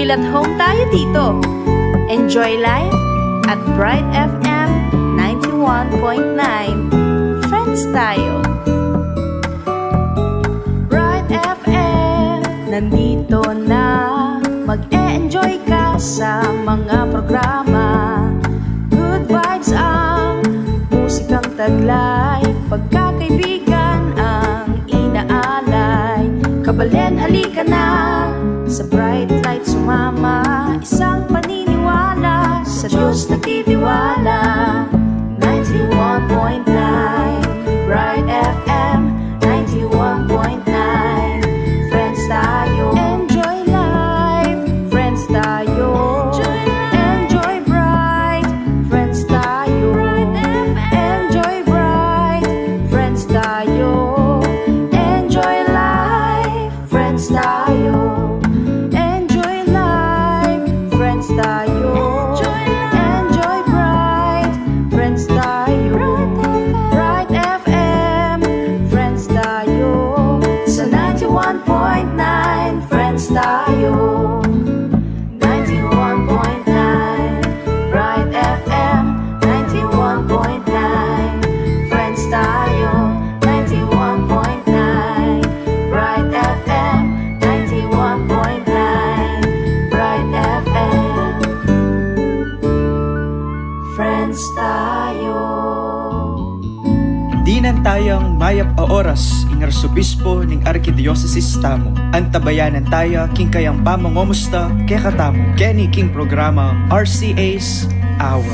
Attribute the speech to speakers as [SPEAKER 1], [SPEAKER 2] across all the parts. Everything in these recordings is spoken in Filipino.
[SPEAKER 1] Feel at home tayo dito. Enjoy life at Bright FM 91.9. Friends tayo. Bright FM, nandito na. Mag-e-enjoy ka sa mga programa. Good vibes ang musikang taglay. Pagkakaibigan ang inaalay. Kabalen, halika na. Sa bright light sumama. Isang paniniwala. Sa Diyos nagtitiwala. 91.9 Bright FM 91.9. Friends tayo. Enjoy life. Friends tayo. Enjoy bright. Friends tayo. Enjoy bright. Friends tayo. Enjoy life. Friends tayo. Enjoy life. Friends tayo. Enjoy bright. Friends tayo. Bright FM. Friends tayo. Sa 91.9. Friends tayo. 91.9 Bright FM 91.9. Friends tayo. 91.9 Bright FM 91.9. Bright FM. Friends tayo.
[SPEAKER 2] Dinan tayang mayap a oras ing arsobispo ning Arkidiyocesis tamo. Antabayanan tayo king kayang pamangomusta kay katamo. Kenny king programa RCA's Hour.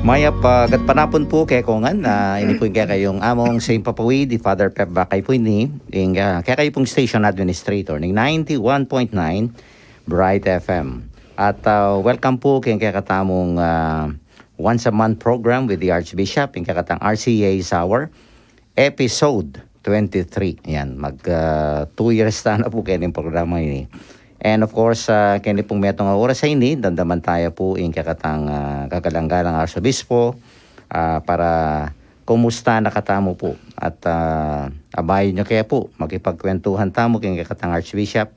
[SPEAKER 3] Mayap gat panapon po kay kongan na ini po kaya kayong among Saint Papawi di Father Pep Bakay po ini kaya kayo pong station administrator ng 91.9 Bright FM. At welcome po kay katamong once a month program with the Archbishop, yung kakatang RCA's Hour, episode 23. Yan, mag 2 years na po kayo ng programa ini. And of course, kaya pong metong oras sa ini, dandaman tayo po yung kakatang kagalanggalang Arsobispo para kumusta nakatamo po. At abayin nyo kaya po, makipagkwentuhan tamo kaya kakatang Archbishop,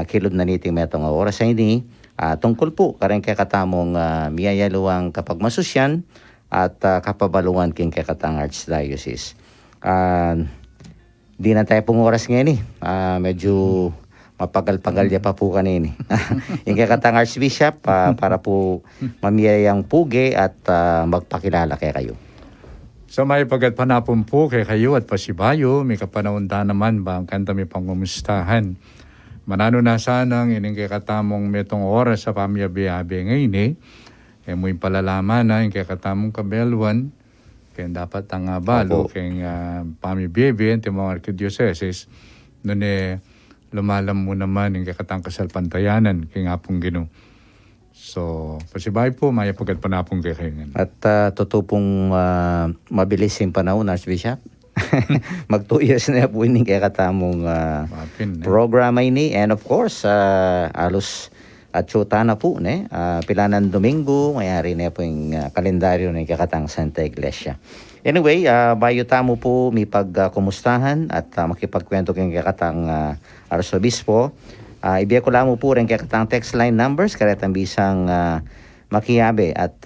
[SPEAKER 3] kilod na niting metong oras sa ini. Tungkol po kareng kay katamong miyayaluang kapag masusyan at kapabalungan king kay katang Archdiocese. Di na tayo pong oras ngayon medyo mapagal-pagal ya pa po kanini. Yung kay katang Archbishop para po mamiyayang puge at magpakilala kay kayo.
[SPEAKER 4] So may pagatpanapon po kay kayo at pasibayo, may kapanaunta naman ba ang kanta may pangumustahan. Manano na sanang ining kakatamong metong oras sa pamilya-biyabe ngayon muy palalaman na yung kakatamong kabelwan kaya dapat ang balo kaya pamilya-biyabe ang mga arkidiocese nun lumalam mo naman yung kakatang kasalpantayanan kaya nga pong gino. So, pasibay po, maya pagkat panapong kaya kayo.
[SPEAKER 3] At totoo pong mabilis yung panahon, Archbishop. Mag 2 years na po ini kaya katamong programa ini. And of course, alos at syuta na po pilanan Domingo, mayari na po yung kalendaryo ng kakatang Santa Iglesia. Anyway, bayo tamo po may pagkumustahan at makipagkwento kayong kakatang Arsobispo. Ibiya ko lang mo po rin kakatang text line numbers, karetang bisang makiyabe at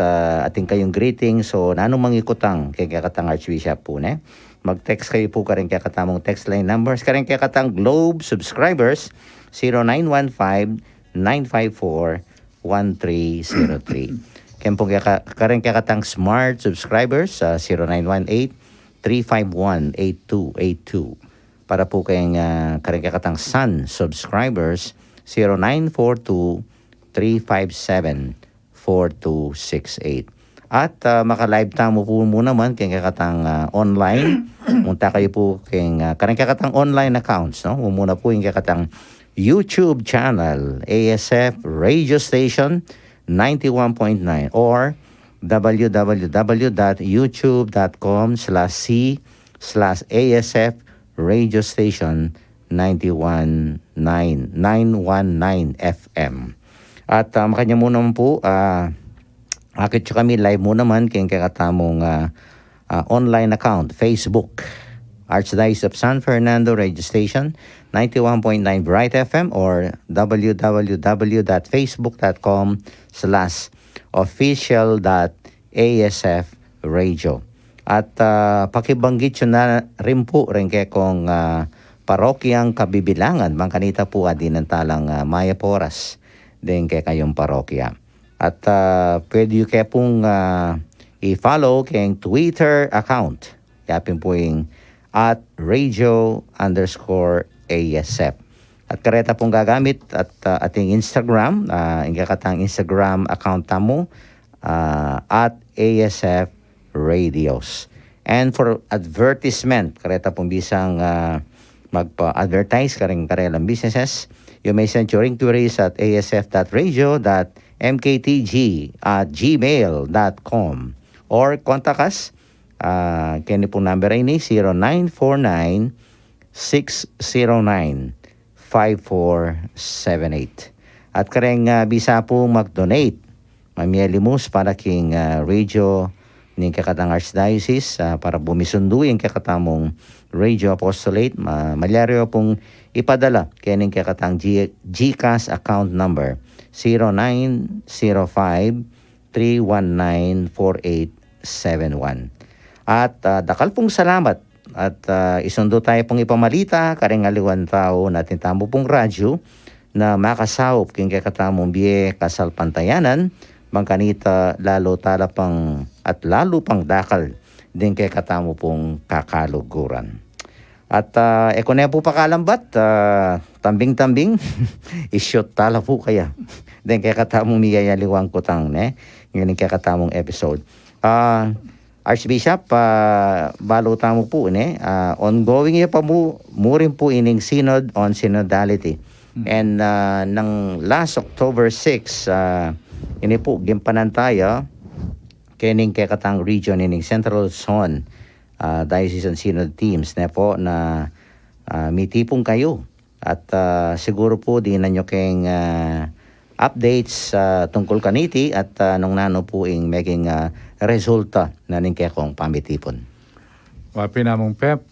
[SPEAKER 3] ating kayong greeting. So, nanong mangikutang kayong kakatang Archbishop po mag-text kayo po karing katamong text line numbers. Karing katang Globe subscribers 0915-954-1303. Karing katang Smart subscribers 0918-351-8282. Para po kayong karing katang Sun subscribers 0942-357-4268. At maka-live tamo po mo naman kaya kakatang online. Munta kayo po kaya karang kakatang online accounts. Muna po yung kakatang YouTube channel, ASF Radio Station 91.9 or www.youtube.com/c/ASF Radio Station 919 FM. At makanya muna po akit kami live mo naman kayong kakatamong online account, Facebook. Archdiocese of San Fernando radio station, 91.9 Bright FM, or www.facebook.com/official.asfradio. At pakibanggit yun na rin po rin kay kong parokyang kabibilangan, mangkanita po adin ng talang Maya Poras, din kay kayong parokya. At pwede yung kaya pong i-follow kayong Twitter account. Yapin po yung @radio_ASF. At kareta pong gagamit at ating Instagram, yung katang Instagram account mo, @ASF Radios. And for advertisement, kareta pong bisang magpa-advertise karelang businesses, you may send your inquiries at asf.radio.mktg@gmail.com or contact us. Kini pong number ay ni 0949-609-5478. At kareng bisa po mag-donate, mamiyalimus para king radio ng kakatang Archdiocese para bumisundo yung kakatamong Radio Apostolate. Malyaryo pong ipadala kaning kakatang GCash account number 0905-319-4871. At dakal pong salamat at isundo tayo pong ipamalita kareng aliwan tao natin tamo pong radyo na makasawop king kakatamong biye kasal pantayanan mangkanita lalo talapang at lalo pang dakal din kay katamo pong kakaluguran. At eko na po pakalambat, tambing-tambing, isyot tala po kaya. Din kay katamong miyayaliwang kutang, ngayon kay katamong episode. Archbishop, balo tamo po, ongoing pa mo rin po ining synod on synodality. And ng last October 6, ini po, gimpanan tayo, kening kay katang region ining Central Zone Diocesan Synod Teams na po na mitipong kayo at siguro po di na nyo kayong updates tungkol kaniti at nung nano po ing maging resulta na ning kay kong pamitipon.
[SPEAKER 4] Wapi namong Pep,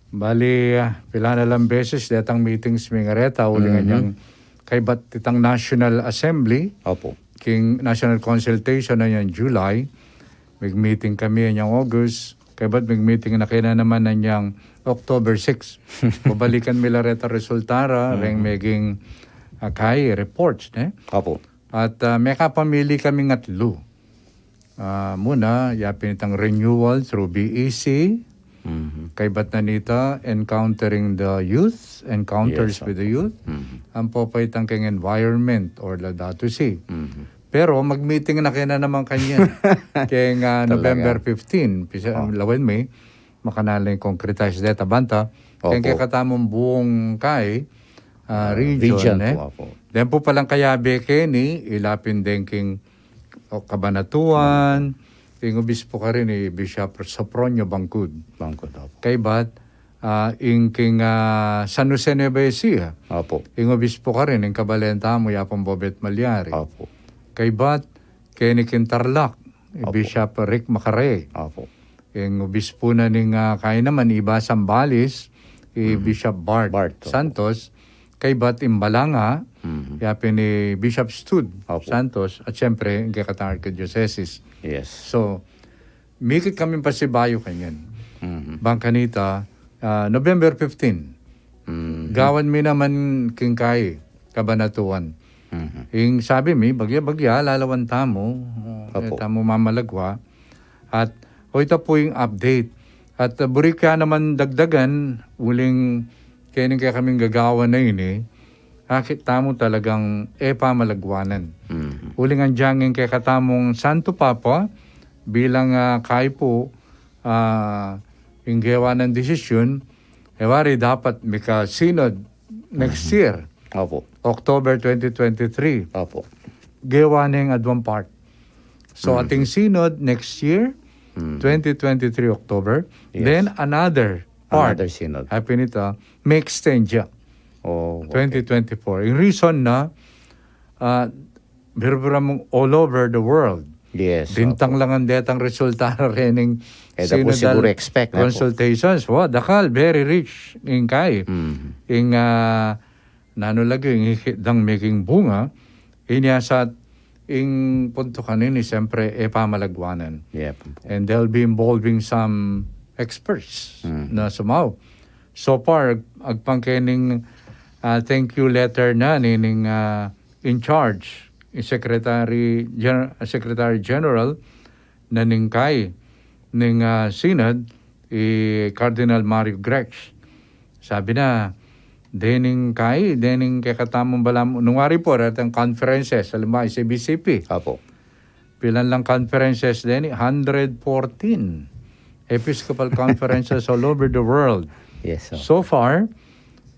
[SPEAKER 4] bali pila na lang beses datang meetings may ngareta ulingan niyang kay bat itang National Assembly.
[SPEAKER 3] Opo.
[SPEAKER 4] King National Consultation na yan July. Mag-meeting kami yan August. Kaya ba't mag-meeting na kaya naman na niyang October 6. Babalikan mila reta resultara, ring maging kay reports.
[SPEAKER 3] Opo.
[SPEAKER 4] At may kapamili kami ngatlo. Muna, yapin itang renewal through BEC. Kay ba't na nita, encountering the youth, encounters with the youth. Ang po pa itang kang environment or Laudato Si. Pero mag-meeting na kaya na naman kanya. Kaya November 15, lawan may, makanalang concretize data banta. Kaya katamong buong kay region. Then po palang kaya beke ni, ilapin din king Kabanatuan, king obispo ka rin ni Bishop Sopronio Bangkod. Kay bat, king San Jose Nueva Ecija. Ing obispo ka rin, ing Kabalenta mo, yapang Bobet Malyari. Kay bat, kay ni Tarlac, Bishop Rick Macare. Ing obispo na ning kaya naman, iba Sambales, Bishop Bart Santos. Kay bat Imbalanga, yapin ni Bishop Stud Santos, at syempre, kay Katang Archdiocese.
[SPEAKER 3] Yes.
[SPEAKER 4] So, mikit kami pasibayo kanyan. Bangkanita, November 15. Gawan mi naman kingkay, Kabanatuan. Yung sabi mi, bagya-bagya, lalawan tamo, tamo mamalagwa. At ito po yung update. At burika naman dagdagan, uling kaya kaming gagawa na yun akit tamo talagang pamalagwanan. Uling ang diyangin kaya katamong Santo Papa, bilang kay po, yung gawa ng desisyon, wari dapat mika synod next year. October 2023. Gawa na yung adwang part. So ating synod next year, 2023 October.
[SPEAKER 3] Yes.
[SPEAKER 4] Then another part.
[SPEAKER 3] Another synod.
[SPEAKER 4] Happy nito, may extend siya. 2024. Yung reason na, birabira mong all over the world,
[SPEAKER 3] Yes.
[SPEAKER 4] Bintang lang ang detang resulta rin ng
[SPEAKER 3] Dapo siguro expect na po.
[SPEAKER 4] consultations. Wow, dakal, very rich in kay. In nano lagi, in hikdang making bunga, inyasat, in punto kanini, siyempre, pamalagwanan.
[SPEAKER 3] Yep.
[SPEAKER 4] And they'll be involving some experts na sumaw. So far, agpangkening thank you letter na nining in charge, Secretary General na ningkay ning Synod, Cardinal Mario Grex. Sabi na, dening kakatamong balam, nungwari po, ang conferences, alam mo, ICBCP.
[SPEAKER 3] Opo.
[SPEAKER 4] Pilan lang conferences din, 114 Episcopal conferences all over the world.
[SPEAKER 3] Yes.
[SPEAKER 4] So far,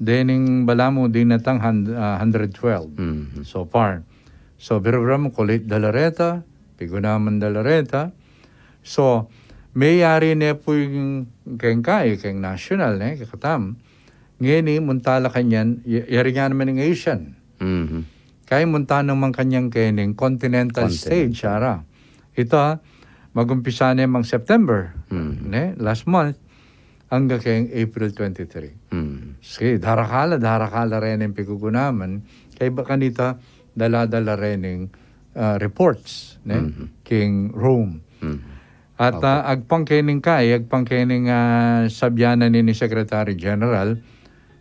[SPEAKER 4] dening balamo din natang 112 so far. So, birogram kulit dalareta, pigunaman dalareta. So, mayari na po yung kengkay, keng national, kakatam. Ngayon, muntala kanyan, yari nga naman ng Asian. Kaya munta naman kanyang kening continental stage, ara. Ito, magumpisa na yung September, last month, hanggang kayong April 23. Sige, darakala rin yung pigugunaman. Kaya ba kanita, dala-dala rin yung reports, king Rome. At agpangkening sabyanan ni Secretary General,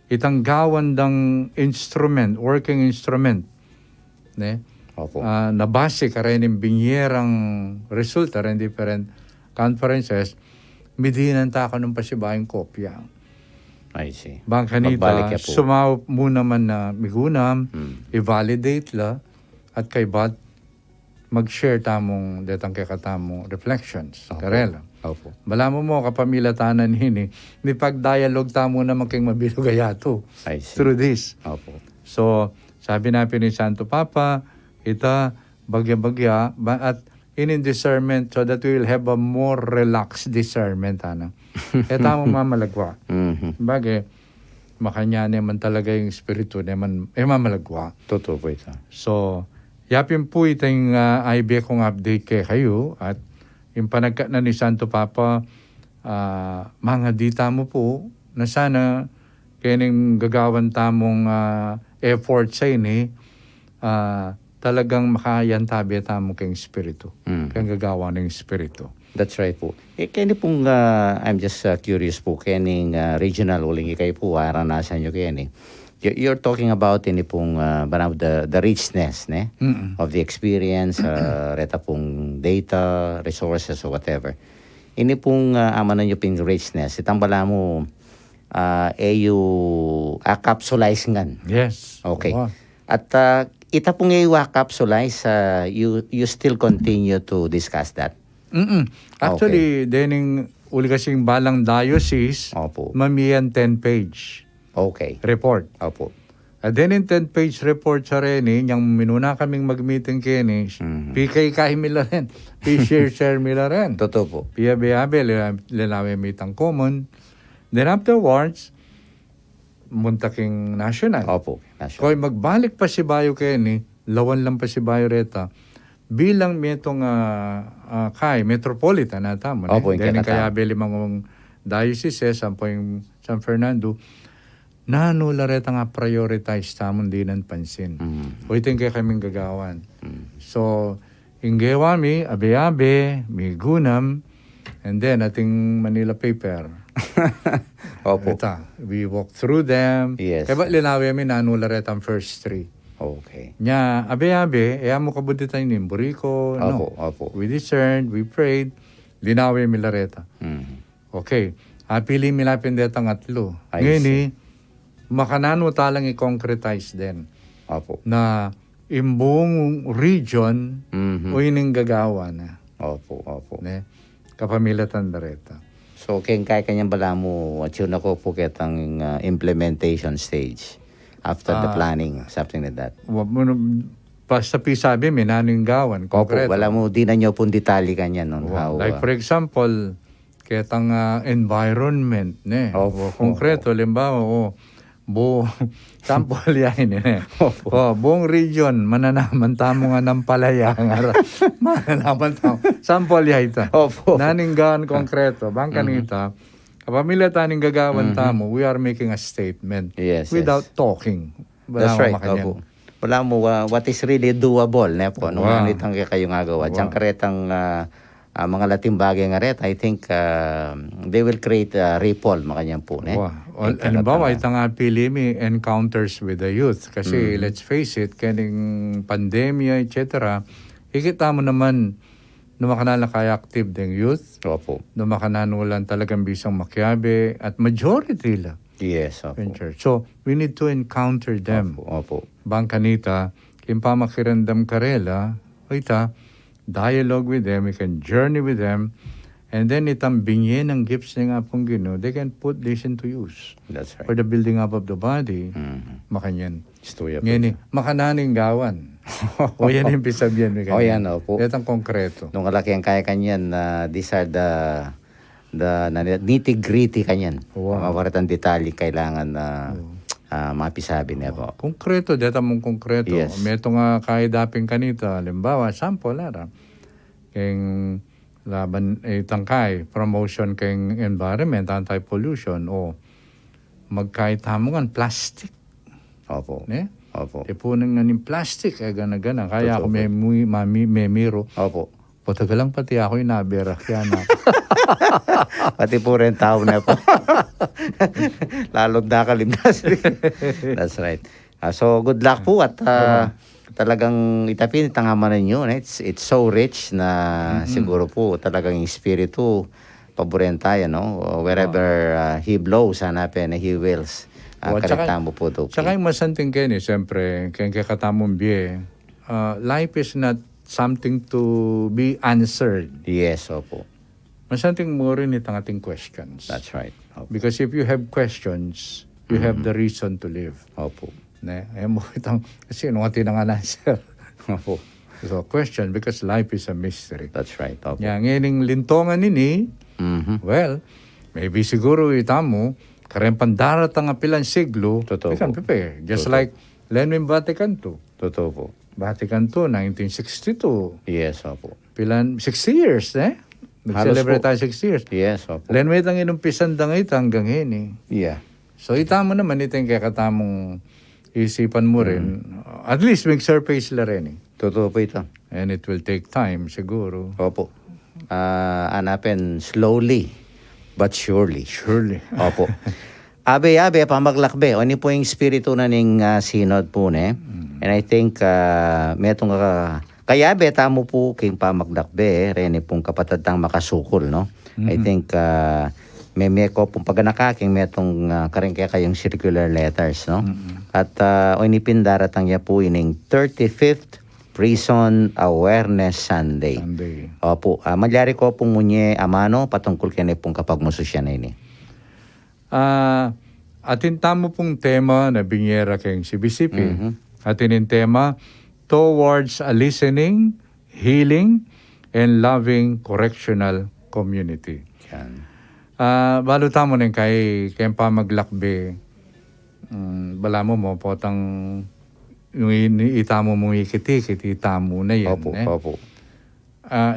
[SPEAKER 4] itang gawandang instrument, working instrument, nabase ka rin yung binyerang resulta rin different conferences, midinan ta ka nung pasibayang kopya.
[SPEAKER 3] I see.
[SPEAKER 4] Bang kanita, sumaw muna man na migunam, i-validate la, at kay Bat, mag-share tamong detang kakatamong reflections. Karela. Bala mo kapamilatanan hini, ni pag-dialogue tamo naman kayong mabilugayato through this. So, sabi natin ni Santo Papa, ita, bagya-bagya, at in discernment so that we will have a more relaxed discernment. Tamang mamalagwa. Bagay, makanya naman talaga yung espiritu naman, mamalagwa.
[SPEAKER 3] Totoo po ito.
[SPEAKER 4] So, yapin po itong IB kong update kayo at yung panagka na ni Santo Papa, mga dita mo po na sana kaning gagawan tamong effort sa ini, talagang makayantabi tamo kayong espiritu. Kayong gagawa ng espiritu.
[SPEAKER 3] That's right po. Kaya pong, I'm just curious po, kaning regional uling kayo po, aranasan nyo kaya ni. You're talking about ini pong the richness of the experience, reta pong data, resources, or whatever. Ini pong amano nyo pong richness. Itang bala mo, capsulize ngan.
[SPEAKER 4] Yes.
[SPEAKER 3] Okay.
[SPEAKER 4] Wow.
[SPEAKER 3] At ita pong capsulize, you still continue to discuss that?
[SPEAKER 4] Actually, dening uli kasing balang diocese, mamiyan 10-page.
[SPEAKER 3] Okay.
[SPEAKER 4] Report.
[SPEAKER 3] Opo.
[SPEAKER 4] At then in 10-page report sa rin, yung minuna kaming mag-meeting kini, PK kahi mila rin, share mila rin.
[SPEAKER 3] Totoo po.
[SPEAKER 4] Piyabe-yabe, lalawe mitang common. Then afterwards, muntaking national.
[SPEAKER 3] Opo. National.
[SPEAKER 4] Kaya magbalik pa si Bayo kini, lawan lang pa si Bayo reta, bilang metong metropolitan na tamo.
[SPEAKER 3] Opo,
[SPEAKER 4] then kaya limang diocese, sampo yung San Fernando, nano lareta nga prioritize tamon dinan pansin. O ito yung kaya kaming gagawan. So, inggewa mi, abe-abe, mi gunam, and then ating Manila paper.
[SPEAKER 3] Opo.
[SPEAKER 4] Ito, we walk through them.
[SPEAKER 3] Yes.
[SPEAKER 4] Kaya ba linawi mi nano lareta ang first three.
[SPEAKER 3] Okay.
[SPEAKER 4] Nya, abe-abe, mo kabudi tayo ni Buriko.
[SPEAKER 3] Opo.
[SPEAKER 4] We discerned, we prayed, linawi mi lareta. Okay. Pili mi lapin deta ng atlo. Ngayon makanano talang i-concretize din.
[SPEAKER 3] Opo.
[SPEAKER 4] Na imbong region o ining gagawa na.
[SPEAKER 3] Opo.
[SPEAKER 4] Kapamilatan dareta.
[SPEAKER 3] So, kaya kanyang bala mo, at yun ako po kitang implementation stage after the planning, something like that.
[SPEAKER 4] Basta sabi, may naning gawan.
[SPEAKER 3] Opo, wala mo, di na nyo pong detalye kanya nun.
[SPEAKER 4] Like for example, kitang environment, konkreto, limbawa, sample yan eh. Buong region, mananaman tamo nga ng palaya. Mananaman tamo. Sample yan ito.
[SPEAKER 3] Opo.
[SPEAKER 4] Naninggan konkreto. Bang kanita, kapamilya taning gagawan tamo, we are making a statement
[SPEAKER 3] Yes,
[SPEAKER 4] without talking. Wala
[SPEAKER 3] That's
[SPEAKER 4] mo
[SPEAKER 3] right.
[SPEAKER 4] makanyan.
[SPEAKER 3] Opo. Wala mo what is really doable ne po nung
[SPEAKER 4] Wow.
[SPEAKER 3] anitang kayo nga gawa. Diyan karetang mga lating bagay nga ret, I think they will create a ripple makanyan po ne.
[SPEAKER 4] Halimbawa, itang pili mi encounters with the youth. Kasi let's face it, kaning pandemya, etc. Ikita mo naman numakana kaya active ding youth.
[SPEAKER 3] Opo.
[SPEAKER 4] Numakana nulan talagang bisang makiabe at majority la.
[SPEAKER 3] Yes, opo.
[SPEAKER 4] In church. So, we need to encounter them.
[SPEAKER 3] Opo.
[SPEAKER 4] Bang kanita, kimpa makirandam karela, ita, dialogue with them, we can journey with them, and then itang binye ng gifts ng apong Ginoo, they can put this into use
[SPEAKER 3] That's right.
[SPEAKER 4] for the building up of the body. Makanyan.
[SPEAKER 3] Istuya po.
[SPEAKER 4] Ngayon, makananing gawan. O yan yung pisabyan.
[SPEAKER 3] O yan, opo.
[SPEAKER 4] Itang konkreto.
[SPEAKER 3] Nung kalaki ang kaya kanyan, these are the nitty-gritty kanyan.
[SPEAKER 4] Wow.
[SPEAKER 3] Mga paratang detalye kailangan na mapisabi niya po.
[SPEAKER 4] Konkreto, data mong konkreto.
[SPEAKER 3] Yes.
[SPEAKER 4] May ito nga kahit kanita, halimbawa, sample, keng laban tangkay, promotion keng environment, anti-pollution, o magkaitamongan, plastic.
[SPEAKER 3] Opo.
[SPEAKER 4] Ne?
[SPEAKER 3] Opo.
[SPEAKER 4] Ipunan nga ng plastic, gana-gana. Kaya ako
[SPEAKER 3] Totoo.
[SPEAKER 4] may miro.
[SPEAKER 3] Opo.
[SPEAKER 4] Patagalang pati ako yung nabera. Kaya na.
[SPEAKER 3] Pati po rin tao na po. Lalong nakalimnas. That's right. So, good luck po at talagang itapin, tangaman ninyo. It's so rich na siguro po talagang yung spiritu, paborin tayo, no? Wherever he blows, hanapin, he wills. Karitamo po ito.
[SPEAKER 4] Tsaka yung masanting Kenny, siyempre, kaya katamong biye, life is not something to be answered.
[SPEAKER 3] Yes, opo.
[SPEAKER 4] Masanting mo rin itang ating questions.
[SPEAKER 3] That's right. Opo.
[SPEAKER 4] Because if you have questions, you have the reason to live.
[SPEAKER 3] Opo.
[SPEAKER 4] Ne? Ayaw mo itang, kasi ano nga tinangan answer.
[SPEAKER 3] Opo.
[SPEAKER 4] So, question, because life is a mystery.
[SPEAKER 3] That's right. Opo.
[SPEAKER 4] Yang ngayon lintongan nini, well, maybe siguro itamo, karempan daratang apilan siglo,
[SPEAKER 3] Totoo
[SPEAKER 4] we can
[SPEAKER 3] po.
[SPEAKER 4] prepare. Just
[SPEAKER 3] Totoo.
[SPEAKER 4] like Lenin Vatican II.
[SPEAKER 3] Totoo po.
[SPEAKER 4] Vatican II, 1962.
[SPEAKER 3] Yes, opo.
[SPEAKER 4] Pilan, 6 years, eh? Nag-celebrate tayo 6 years.
[SPEAKER 3] Yes, opo.
[SPEAKER 4] Len may itang inumpisan da ito hanggang hini.
[SPEAKER 3] Yeah.
[SPEAKER 4] So, itamo naman ito yung kakatamong isipan mo rin. At least, make surface la rin eh.
[SPEAKER 3] Totoo po ito.
[SPEAKER 4] And it will take time, siguro.
[SPEAKER 3] Opo. Hanapin slowly but surely.
[SPEAKER 4] Surely.
[SPEAKER 3] Opo. Abe, pamaglakbe. O ni po yung spiritu na ning synod po ne. And I think metong kaya be tamo po king pamaglakbe rene pong kapatadang makasukol no. I think may ko pong paganakaking metong karing kayong circular letters no. At o ni pindaratang ya po ining 35th Prison Awareness Sunday. Opo. Magyari ko pong munye amano patungkol kene pong kapag mususya na ini.
[SPEAKER 4] Atin tamo pong tema na binyera kayong CBCP. Atin yung tema, Towards a Listening, Healing, and Loving Correctional Community.
[SPEAKER 3] Yan.
[SPEAKER 4] Balo tamo rin kay pamaglakbe. Bala mo potang yung itamo mong ikiti itamo na yan.
[SPEAKER 3] Opo, opo.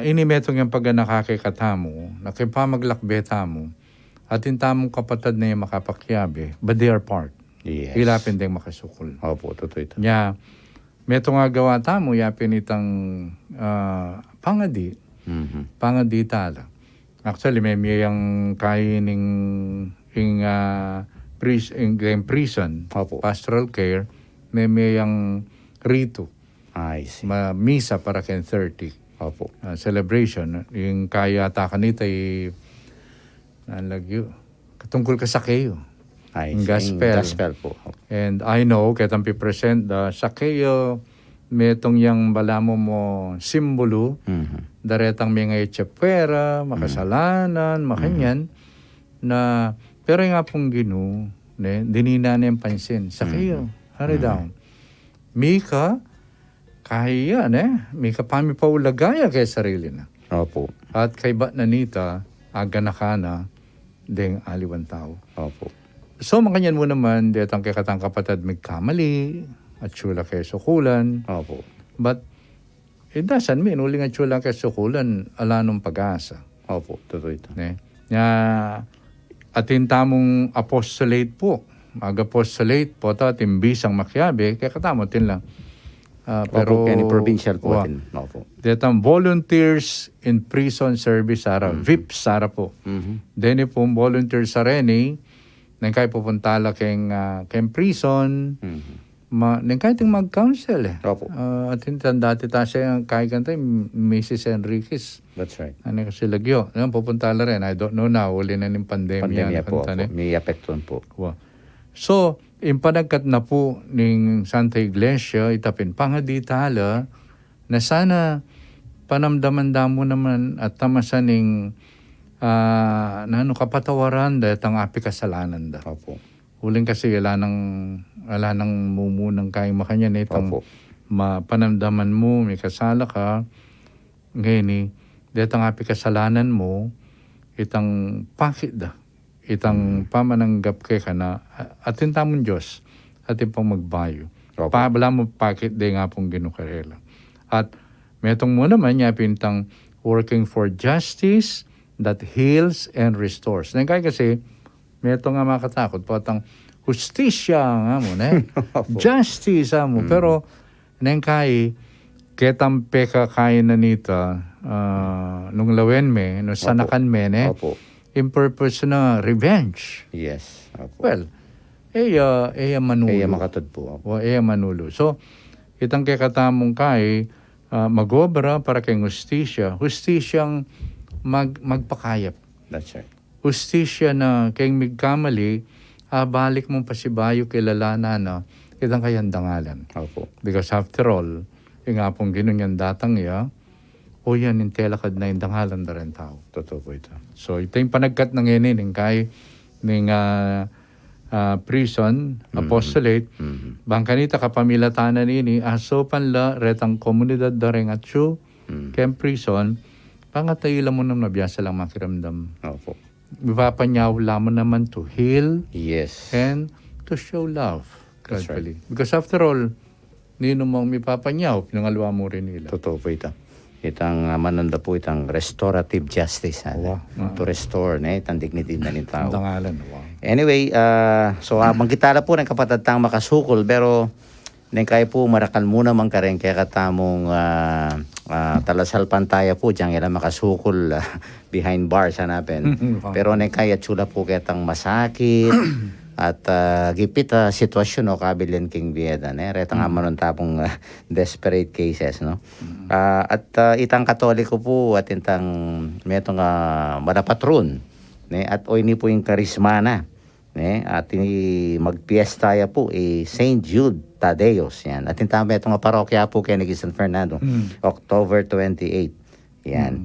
[SPEAKER 4] Ini metong yung pag nakakikatamo, na kay pamaglakbe tamo, atin tamong kapatid na yung makapakyabe, but they are part.
[SPEAKER 3] Yes.
[SPEAKER 4] Ilapin din makasukol.
[SPEAKER 3] Opo, totoo ito.
[SPEAKER 4] Nya, meto nga gawa tamo, yapin itang pangadi. Pangadi tala. Actually, may miyang kaining prison,
[SPEAKER 3] Opo.
[SPEAKER 4] pastoral care, may miyang rito.
[SPEAKER 3] I see.
[SPEAKER 4] Misa para ken 30.
[SPEAKER 3] Opo.
[SPEAKER 4] Celebration. Yung kaya takanita nalagyo. Katungkol ka sa kayo.
[SPEAKER 3] I
[SPEAKER 4] Yung
[SPEAKER 3] see.
[SPEAKER 4] gospel.
[SPEAKER 3] Po.
[SPEAKER 4] And I know, kitang present the sakeyo, metong yang balamo mo simbolo, daretang mga itsapwera, makasalanan, makanyan, na, pero nga pong Ginoo, ne, dinina na yung pansin. Sakeyo, hari daw. Mika, kaya, ne, mika pami pa ulagaya kay sarili na.
[SPEAKER 3] Opo.
[SPEAKER 4] At kay ba nanita, aga na ka na, ding aliwan tao.
[SPEAKER 3] Opo.
[SPEAKER 4] So, makanyan mo naman, detang kay katang kapatid magkamali, at sula kay sukulan.
[SPEAKER 3] Opo.
[SPEAKER 4] But, it doesn't mean, uling at sula kay sukulan, ala nung pag-asa.
[SPEAKER 3] Opo, totoo ito.
[SPEAKER 4] Ne? Atin tamong apostolate po. Mag-apostolate po ito ating bisang makyabe, kaya katamotin lang.
[SPEAKER 3] Pero, opo, provincial po
[SPEAKER 4] wa-
[SPEAKER 3] atin. Opo.
[SPEAKER 4] Detang volunteers in prison service sara, VIP sara po. Deni po volunteer sa reni, nang kayo pupuntala keng prison, nang kayo ting mag-counsel eh.
[SPEAKER 3] Opo.
[SPEAKER 4] At dati ta siya, kaya kanta Mrs. Enriquez.
[SPEAKER 3] That's right.
[SPEAKER 4] Ano kasi lagyo. Pupuntala rin. I don't know na, uli na ng pandemya.
[SPEAKER 3] Pandemya po.
[SPEAKER 4] Kanta,
[SPEAKER 3] Opo. May apekton po.
[SPEAKER 4] Wow. So, impanagkat na po ng Santa Iglesia, itapin pangaditala, na sana panamdaman damo naman at tamasaning kapatawaran dahil ang api kasalanan da.
[SPEAKER 3] Opo.
[SPEAKER 4] Huling kasi wala nang mumunang kayong makanya na itang
[SPEAKER 3] Opo.
[SPEAKER 4] panamdaman mo, may kasala ka, ngayon dahil ang api kasalanan mo, itang pakit da. Itang pamananggap kay ka na atin tamon Diyos atin pang magbayo.
[SPEAKER 3] Opo.
[SPEAKER 4] Pabala mo pakit de nga pong ginukarela. At metong mo naman niya pintang working for justice that heals and restores. Nang kasi metong nga makatakot po atang justisya nga mo na justice mo. Pero nang ketang peka kaya na nita nung lawen me, no sanakan me
[SPEAKER 3] Opo.
[SPEAKER 4] in purpose na revenge.
[SPEAKER 3] Yes. Opo.
[SPEAKER 4] Well, manulo.
[SPEAKER 3] Kaya makatod po. Opo.
[SPEAKER 4] O manulo. So, itang kay katamong magobra para kay justisya. Justisyang magpakayap.
[SPEAKER 3] That's right.
[SPEAKER 4] Justisya na kay migkamali, balik mong pasibayo kilalana na itang kayang dangalan.
[SPEAKER 3] Opo.
[SPEAKER 4] Because after all, yung nga pong ginunyan datang ya, o yan, yung telakad na yung dangalan na rin tao. Totoo po ito. So, ito yung panagkat ng ng kay ng prison, apostolate, bangkanita kapamilatanan ini, aso panla, retang komunidad da rin at siyo, kem prison, pangatayila mo nang nabiyasa lang makiramdam.
[SPEAKER 3] Opo.
[SPEAKER 4] Ipapanyaw lamang naman to heal
[SPEAKER 3] Yes.
[SPEAKER 4] and to show love.
[SPEAKER 3] That's
[SPEAKER 4] Gradually. Because after all, nino mong mipapanyaw, pinangalwa mo rin nila.
[SPEAKER 3] Totoo po ito. Itang mananda po itang restorative justice.
[SPEAKER 4] Wow.
[SPEAKER 3] To restore itang dignity na ng tao.
[SPEAKER 4] Dangalan. Wow.
[SPEAKER 3] Anyway, so manggitala po ng kapatid tang makasukol pero nang kaya po marakal muna man ka rin kaya katamong talasal pantaya po diyang ilang makasukol behind bars hanapin. Pero nang kaya tsula po kaya tang masakit at gipit sitwasyon no kabilin king biyeda retang amanon tapong desperate cases no. At itang katoliko po at itang metong madapatron at oy ni po yung karismana at magpiestaya po St. Jude Tadeos yan. At tama itong parokya po kay Negi San Fernando October 28 yan.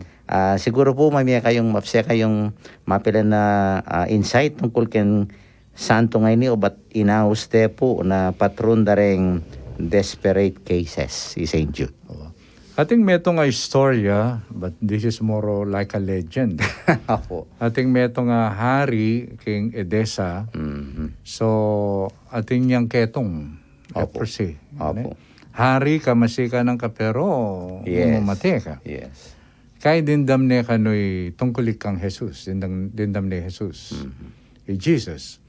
[SPEAKER 3] Siguro po may kayong mapse kayong mapilan na insight tungkol ken santo ngayon o ba't inauste po na patron da ring desperate cases si St. Jude.
[SPEAKER 4] Ating metong nga istorya, but this is more like a legend.
[SPEAKER 3] Opo.
[SPEAKER 4] Ating metong nga hari king Edessa. So, ating niyang ketong leprosy.
[SPEAKER 3] Opo.
[SPEAKER 4] Hari ka masika ng kapero,
[SPEAKER 3] Yes.
[SPEAKER 4] umamate ka.
[SPEAKER 3] Yes.
[SPEAKER 4] Kaya dindam ni kano'y tungkulik kang Jesus. Dindam ni Jesus. Jesus.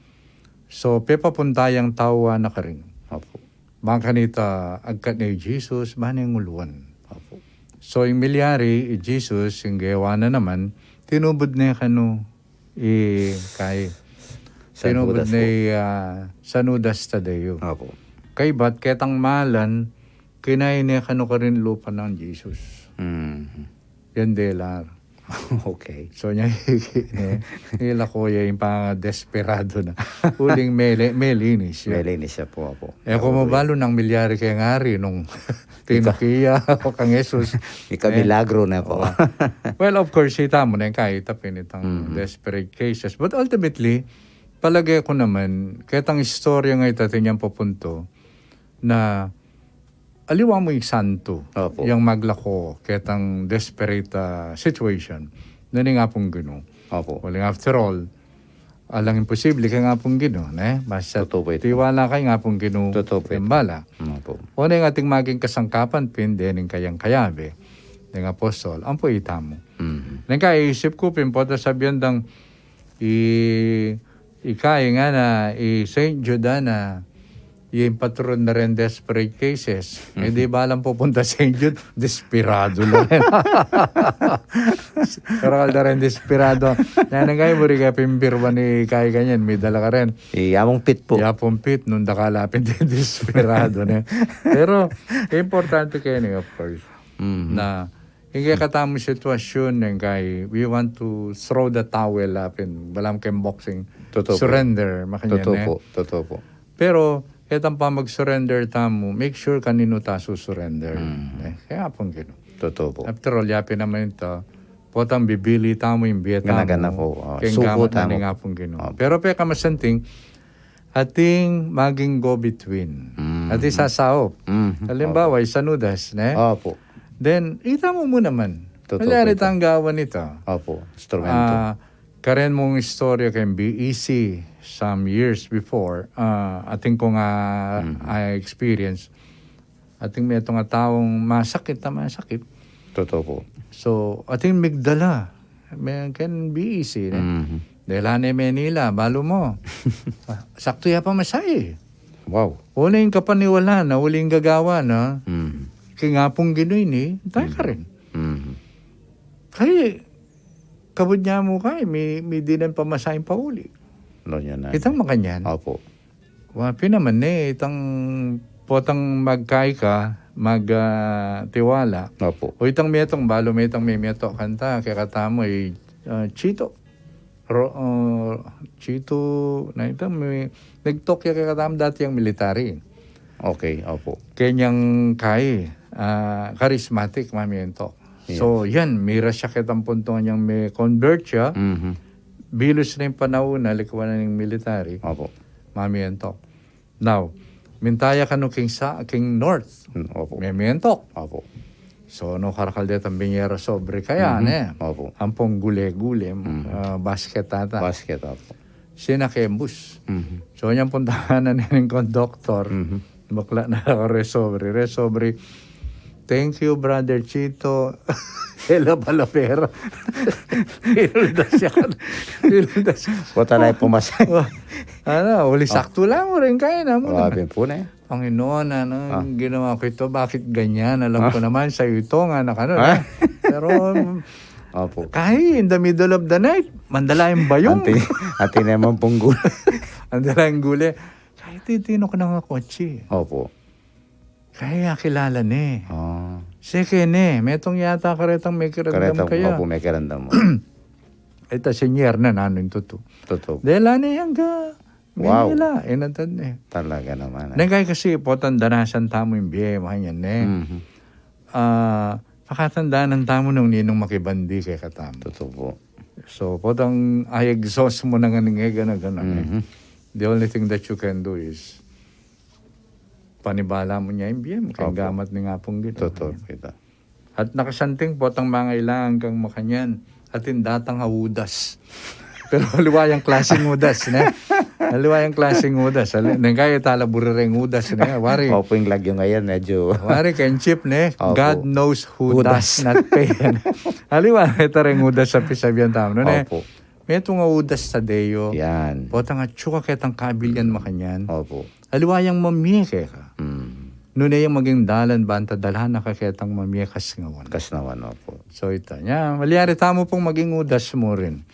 [SPEAKER 4] So, pepapuntayang tawa na ka rin.
[SPEAKER 3] Opo.
[SPEAKER 4] Mga kanita, agkat ni Jesus, manang nguluan.
[SPEAKER 3] Opo.
[SPEAKER 4] So, yung milyari, Jesus, yung gawa na naman, tinubod na kano, kay,
[SPEAKER 3] San
[SPEAKER 4] tinubod
[SPEAKER 3] Judas
[SPEAKER 4] na Sanudas Tadeo.
[SPEAKER 3] Opo.
[SPEAKER 4] Kay ba't ketang malan, kinain niya kano ka rin lupa ng Jesus. Yan delar.
[SPEAKER 3] Okay.
[SPEAKER 4] So, niya, nila ko yung pang desperado na. Huling melinis siya.
[SPEAKER 3] Melinis siya po. Opo.
[SPEAKER 4] Kung mabalo ng milyari kay ngari nung tinukiya o kang Jesus.
[SPEAKER 3] Ika-milagro na po.
[SPEAKER 4] Well, of course, ita mo na yung kahit pinitang desperate cases. But ultimately, palagay ko naman, ketang istorya nga itatin niyang papunto na aliwa mo yung santo,
[SPEAKER 3] Opo.
[SPEAKER 4] yung maglako, ketang desperate situation. Nani nga pong gano'n.
[SPEAKER 3] Opo.
[SPEAKER 4] Well, after all, alang imposible kay nga pong Ginoo, ne? Basta
[SPEAKER 3] Totoo po ito.
[SPEAKER 4] tiwala kay nga pong Ginoo.
[SPEAKER 3] Totoo po ito.
[SPEAKER 4] Bala.
[SPEAKER 3] Opo.
[SPEAKER 4] O na yung ating maging kasangkapan, pindi, ng kayang kayabe, ng apostol, ang po itamo.
[SPEAKER 3] Mhm.
[SPEAKER 4] Nang kaisip ko, pimpo, sabihan dang, ikay nga na, Saint Juda na, yung patron na rin desperate cases. Eh di ba alam pupunta Saint Jude? Desperado lang. Pero kalda rin desperado. Yan ang kayo, buri ka pimpirwa ni kaya ganyan. May dala ka rin.
[SPEAKER 3] Iyamong pit po.
[SPEAKER 4] Yapong pit, nung nakalapin din desperado na. Pero, importante kayo niyo, of course,
[SPEAKER 3] Mhm.
[SPEAKER 4] na hindi katamang sitwasyon ng kay we want to throw the towel up in balam kayong boxing.
[SPEAKER 3] Totoo po.
[SPEAKER 4] Surrender. Makanyan,
[SPEAKER 3] Totoo
[SPEAKER 4] eh.
[SPEAKER 3] po. Totoo po.
[SPEAKER 4] Pero, etang pa mag-surrender tamo, make sure kanino ta surrender. Kaya pong gino.
[SPEAKER 3] Totoo po.
[SPEAKER 4] After all, yapin naman ito, potang bibili tamo yung biya tamo.
[SPEAKER 3] Ganagana po.
[SPEAKER 4] Kaya
[SPEAKER 3] Suko
[SPEAKER 4] gamat na
[SPEAKER 3] tamo.
[SPEAKER 4] ni nga pong gino.
[SPEAKER 3] Opo.
[SPEAKER 4] Pero peka masanting, ating maging go-between. Ating sasaop.
[SPEAKER 3] Mhm.
[SPEAKER 4] Halimbawa, isanudas, ne?
[SPEAKER 3] Opo.
[SPEAKER 4] Then, itamo mo naman.
[SPEAKER 3] Totoo
[SPEAKER 4] Malyari
[SPEAKER 3] po ito.
[SPEAKER 4] tang gawan ito.
[SPEAKER 3] Opo. Instrumento.
[SPEAKER 4] Karen mong istorya kay BEC some years before, ating ko nga I experience, ating may itong taong masakit.
[SPEAKER 3] Totoo po.
[SPEAKER 4] So, ating migdala. May kan BEC.
[SPEAKER 3] Mhm.
[SPEAKER 4] Dahil hanay Manila, balo mo. Sakto ya pa masay.
[SPEAKER 3] Wow.
[SPEAKER 4] Una yung kapaniwala na uling gagawa na,
[SPEAKER 3] Mhm.
[SPEAKER 4] kaya nga pong ginoy ni, tayo ka rin.
[SPEAKER 3] Mhm.
[SPEAKER 4] Kaya, kabod niya mo kay, may dinan pamasahin pa uli.
[SPEAKER 3] Ano yun na?
[SPEAKER 4] Itang makanyan.
[SPEAKER 3] Opo.
[SPEAKER 4] Wapi naman itang potang magkay ka, tiwala.
[SPEAKER 3] Opo.
[SPEAKER 4] O itang metong balo, may meto kanta, kaya katamo Chito. Chito, na itang may, nagtokya kaya katamo dati yung military.
[SPEAKER 3] Okay. Opo.
[SPEAKER 4] Kanyang kay, charismatic, mamiento.
[SPEAKER 3] Yeah.
[SPEAKER 4] So, yan, mira siya kitang puntungan niyang may convert siya.
[SPEAKER 3] Mhm.
[SPEAKER 4] Bilos na yung panahon na likuan na ng military.
[SPEAKER 3] Opo.
[SPEAKER 4] Mamientok. Now, mintaya ka no king north.
[SPEAKER 3] Opo.
[SPEAKER 4] Mamientok.
[SPEAKER 3] Opo.
[SPEAKER 4] So, no karakaldet ang binyera sobre kaya,
[SPEAKER 3] Opo.
[SPEAKER 4] Ampong gule-gule, basket tata.
[SPEAKER 3] Basket. Opo.
[SPEAKER 4] Sinakembus.
[SPEAKER 3] Mhm.
[SPEAKER 4] So, niyang puntahan na ng conductor.
[SPEAKER 3] Mhm.
[SPEAKER 4] Bakla na ako resobre. Thank you, Brother Chito. Hela palapera. Hilda siya.
[SPEAKER 3] Wata na yung pumasay.
[SPEAKER 4] Uli sakto lang mo rin kaya na mo.
[SPEAKER 3] Grabe po na eh.
[SPEAKER 4] Panginoon, ginawa ko ito, bakit ganyan? Alam ko naman sa ito nga na Pero,
[SPEAKER 3] Opo.
[SPEAKER 4] kahit in the middle of the night, mandala yung bayong.
[SPEAKER 3] Ati naman pong gulo.
[SPEAKER 4] Mandala yung guli. Kahit titino ko na nga kotse.
[SPEAKER 3] Opo.
[SPEAKER 4] Kaya kilala ni.
[SPEAKER 3] Ah.
[SPEAKER 4] Seke ni, metong yata karetang may kiramdam
[SPEAKER 3] Karetang
[SPEAKER 4] kaya.
[SPEAKER 3] opo, may karandam mo.
[SPEAKER 4] Ito, senyer na nanon tuto.
[SPEAKER 3] Totoo.
[SPEAKER 4] Dahil ano yung ka,
[SPEAKER 3] Wow.
[SPEAKER 4] Manila, inatad na.
[SPEAKER 3] Talaga naman.
[SPEAKER 4] Nagay kasi po, tandanasan tamo yung biye, makanyan na.
[SPEAKER 3] Mhm.
[SPEAKER 4] Pakatandaan ng tamo nung ninong makibandi kay katamo.
[SPEAKER 3] Totoo po.
[SPEAKER 4] So, potang ay exhaust mo na nga gano'n.
[SPEAKER 3] Mhm.
[SPEAKER 4] The only thing that you can do is panibala mo niya yung biye, makagamat ni nga pong gito.
[SPEAKER 3] Totoo po ito.
[SPEAKER 4] At nakasanting potang mga ilangan kang makanyan at datang hawudas. Pero liwayang klaseng udas. Liwayang klaseng udas. Nangkaya talaburereng udas. Wari.
[SPEAKER 3] Opo yung lagyo ngayon, medyo...
[SPEAKER 4] Wari kayong chip,
[SPEAKER 3] Opo.
[SPEAKER 4] God knows who does not pay. Aliwa, ito rin udas sa pisabihan tamo.
[SPEAKER 3] Opo.
[SPEAKER 4] May itong udas sa deyo.
[SPEAKER 3] Yan.
[SPEAKER 4] Potang at tsuka ketang kabilyan makanyan.
[SPEAKER 3] Opo.
[SPEAKER 4] Aliwayang mamiyeke ka.
[SPEAKER 3] Mm.
[SPEAKER 4] Noon na yung maging dalan banta dalhan nakaketang mamiyekas ngawan.
[SPEAKER 3] Kas naman, opo.
[SPEAKER 4] So ito, maliyari tamo pong maging udas mo rin.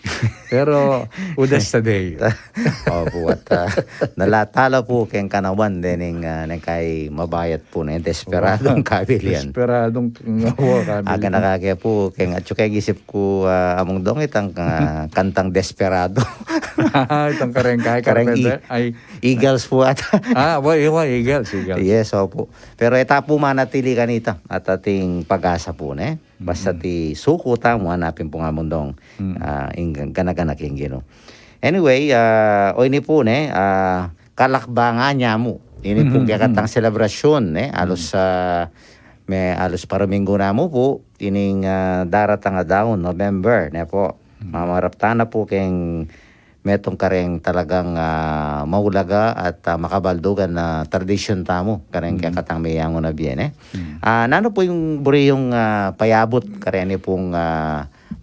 [SPEAKER 4] Pero udas sa deyo.
[SPEAKER 3] Opo. At nalatala po kayong kanawan din ng kay mabayat po na yung desperadong kabilian.
[SPEAKER 4] Desperadong kabilyan.
[SPEAKER 3] Aga nakakaya po kayong at yung isip ko among dong itang kantang desperado.
[SPEAKER 4] Itong karengkay.
[SPEAKER 3] Kareng
[SPEAKER 4] Ay,
[SPEAKER 3] Eagles po at
[SPEAKER 4] Eagles.
[SPEAKER 3] yes, opo. Pero ita po manatili kanita at ating pag-asa po ne. Basta ti suko tamo hanapin po nga mundong ganaganak yung gino. Anyway, o ini po ne, kalakbangan niya mo. Ini po kakatang selebrasyon ne, alos may alos paraminggo na mo po, ining daratang daon, November ne po. Mamaraptan na po keng metong kareng talagang maulaga at makabaldugan na tradisyon tamo kareng kakatang mayango na bien nano po yung buri yung payabot kareni pong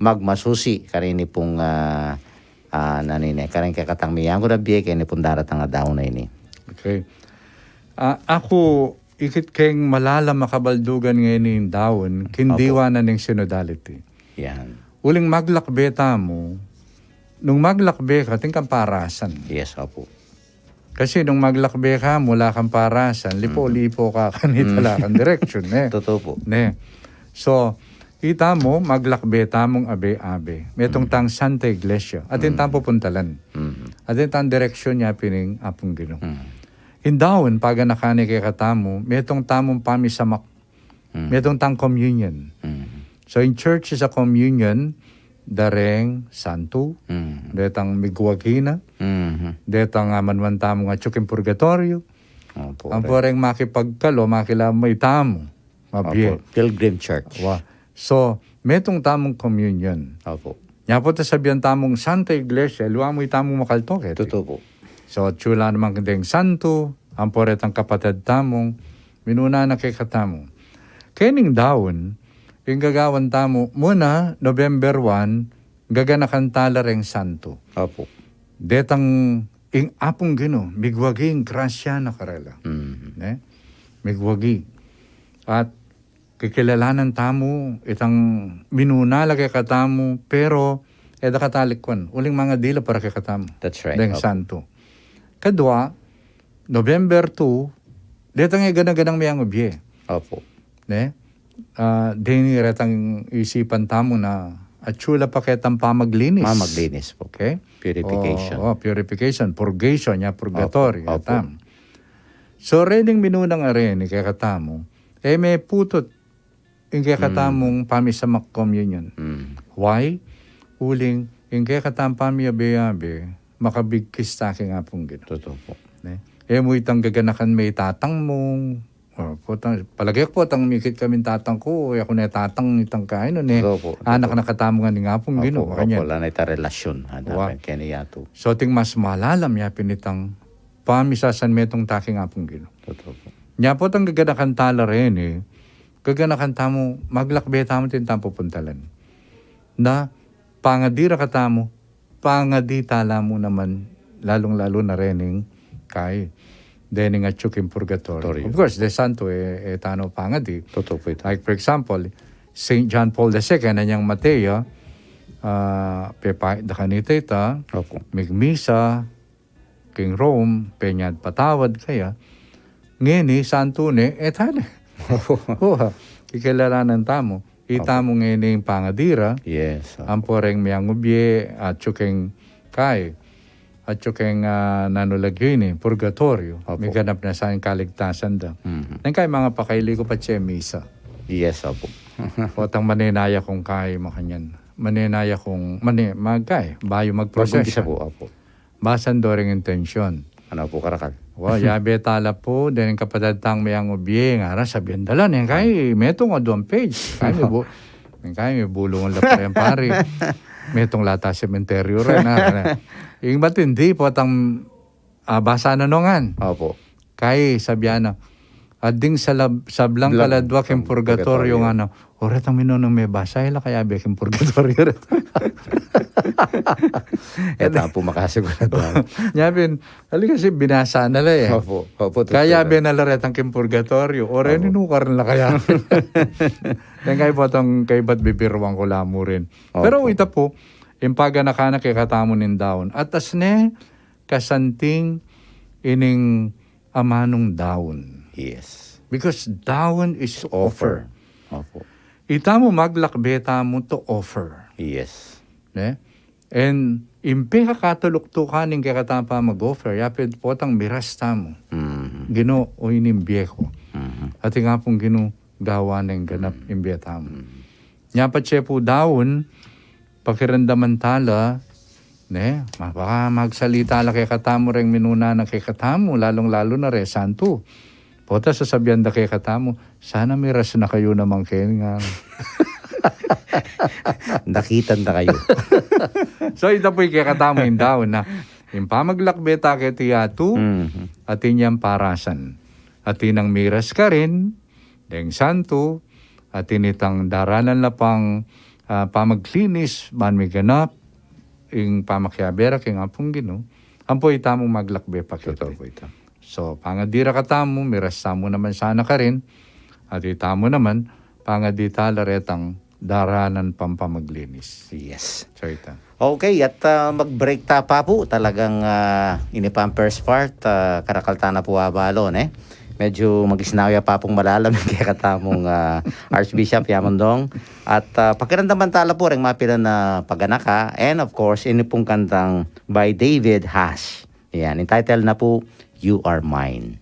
[SPEAKER 3] magmasusi kareni pong nanine kareng kakatang mayango na bien kani pong daratang nga daw na ini.
[SPEAKER 4] Okay. Ako, ikit keng malala makabaldugan ngayon yung daon, kindiwa na ng synodality.
[SPEAKER 3] Yan.
[SPEAKER 4] Uling maglakbe mo, nung maglakbe ka, ting kang parasan.
[SPEAKER 3] Yes, opo.
[SPEAKER 4] Kasi nung maglakbe ka, mula kang parasan, lipo-lipo ka, kanitala kang direction.
[SPEAKER 3] Totoo po.
[SPEAKER 4] So, kita mo, maglakbe mong abe-abe. Metong tang Santa Iglesia. At yung tang pupuntalan. At yung tang direksyon niya pining apong Ginoo. Indawon, pag nakani kay katamo, metong tamong pamisamak. Metong tang communion. So in church is a communion, dareng santo, detang migwagina, detang manwan tamo nga tsuking purgatorio, ang poreng makipagkalo, makilamay tamo, mabye.
[SPEAKER 3] Pilgrim Church.
[SPEAKER 4] So, metong tamong communion.
[SPEAKER 3] Opo.
[SPEAKER 4] Nya po ta sabihan tamong Santa Iglesia, luwa mo tamong makaltok.
[SPEAKER 3] Totoo po.
[SPEAKER 4] So, tsula naman kandeng santo, ang poret ang kapatid tamong, minuna na kay katamo. Kening daon, yung gagawan tamo, muna, November 1, gaganakan tala reng santo.
[SPEAKER 3] Opo.
[SPEAKER 4] Detang, ing apong Ginoo, migwaging grasya na karela. Migwagi. At, kikilalanan tamo, itang minuna lagay katamo, pero, eda katalikwan, uling mga dila para kay katamo.
[SPEAKER 3] That's right.
[SPEAKER 4] Deng santo. Kadwa, November 2, detang ganang mayang ubye.
[SPEAKER 3] Opo.
[SPEAKER 4] Dini retang isipan tamo na at chula pa ketang pamaglinis.
[SPEAKER 3] Maglinis po.
[SPEAKER 4] Okay?
[SPEAKER 3] Purification.
[SPEAKER 4] Purification, purgation, purgatory.
[SPEAKER 3] Opo.
[SPEAKER 4] So, reding minunang areni kaya katamo, may putot yung kaya katamong pamisamak communion. Why? Uling, yung kaya katamong pamiyabe-yabe, makabigkis ta aking apong Ginoo.
[SPEAKER 3] Totoo po.
[SPEAKER 4] Mo itang gaganakan may tatang mong, palagay ko po, tang mikit kami tatang ko, ako na tatang itang kain nun anak nakatamo nga ni apong Ginoo.
[SPEAKER 3] Opo, wala na ita relasyon. Kaniyato.
[SPEAKER 4] So, ting mas malalam yapin itang pamisasan metong taking apong Ginoo.
[SPEAKER 3] Totoo po.
[SPEAKER 4] Nya po tang gaganakan tala rin gaganakan tamo, maglakbe tamo tintang pupuntalan. Na, pangadira ka tamo, pangadi tala mo naman, lalong-lalo na rening kay dening at tsuking purgatorio. Of course, the santo tano pangadi.
[SPEAKER 3] Totoo po ito.
[SPEAKER 4] Like for example, St. John Paul II, nanyang Mateo, pepait da kanita ita, migmisa, King Rome, penyad patawad kaya, ngeni, santo ne, tali. Ikilalanan tamo. Itamo ngayon yung pangadira.
[SPEAKER 3] Yes.
[SPEAKER 4] Ang poreng miyang ubye at tsuking kay. At tsuking nanulagyo purgatorio. May ganap na sa kaligtasan da. Nang kay mga pakaili ko pa siya misa.
[SPEAKER 3] Yes, opo.
[SPEAKER 4] Potang maninaya kong kay makanyan. Maninaya kong, magkay. Bayo magprosesyon.
[SPEAKER 3] po, opo.
[SPEAKER 4] Basan do ring intensyon.
[SPEAKER 3] Ano po, karakal?
[SPEAKER 4] Yabe tala po, din kapatid tang mayang ubye, nga sabihan dalan, kay metong adong page. Kaya may bulungan lang pa yan pare. Metong lata sementeryo rin. Yung matindi po, tang basa na nongan.
[SPEAKER 3] Opo.
[SPEAKER 4] Kaya sabihan na, ading sablang kaladwa king purgatorio nga oret ang minunong may basa, ila kaya be king purgatorio.
[SPEAKER 3] Ito po makasigurado.
[SPEAKER 4] Nyabin, hali kasi binasa na la
[SPEAKER 3] Opo.
[SPEAKER 4] Kaya binalaret ang king purgatorio. Ore, ninukar na kaya. Yan kayo po itong kay ba't bibirwang ko lamo rin. Pero ito po, yung paganakana kay katamo nin daon. At as ne, kasanting ining amanong daon.
[SPEAKER 3] Yes.
[SPEAKER 4] Because daon is offer.
[SPEAKER 3] Opo.
[SPEAKER 4] Ita mo maglakbe mo to offer.
[SPEAKER 3] Yes.
[SPEAKER 4] And impe ka katulukto ka ning kakatapa mag-offer. Yapid po tang miras tamo. Ginoo o inimbye ko. At nga pong Ginoo gawa ng ganap imbye tamo. Nyapat siya po daon, pakiramdaman tala, baka magsalita la kay katamo ring minuna na kay katamo, lalong-lalo na re, santo. Pota sasabihan da kay katamo, sana miras na kayo namang kayo nga.
[SPEAKER 3] Nakitan na kayo.
[SPEAKER 4] So ito po'y kakatamoin daw na yung pamaglakbeta ketiyatu at inyang parasan. At inang miras ka rin, deng santo, at initang daralan na pang pamaglinis, man may ganap, yung pamakyabera, kaya nga pong gino, ang po itamong maglakbe pa kita. So, pangadira ka tamo, miras tamo naman sana ka rin, at itamo naman, pangadita laretang daranan pampamaglinis.
[SPEAKER 3] Yes.
[SPEAKER 4] So ito.
[SPEAKER 3] Okay, at mag-break ta pa po. Talagang ini pa ang first part. Karakalta na po abalon eh. Medyo mag-isnawya pa pong malalamig kaya katamong Archbishop Yamondong. At pakiramdaman tala po rin mapila na paganaka. And of course, ini pong kantang by David Hash. Yan, entitled na po, You Are Mine.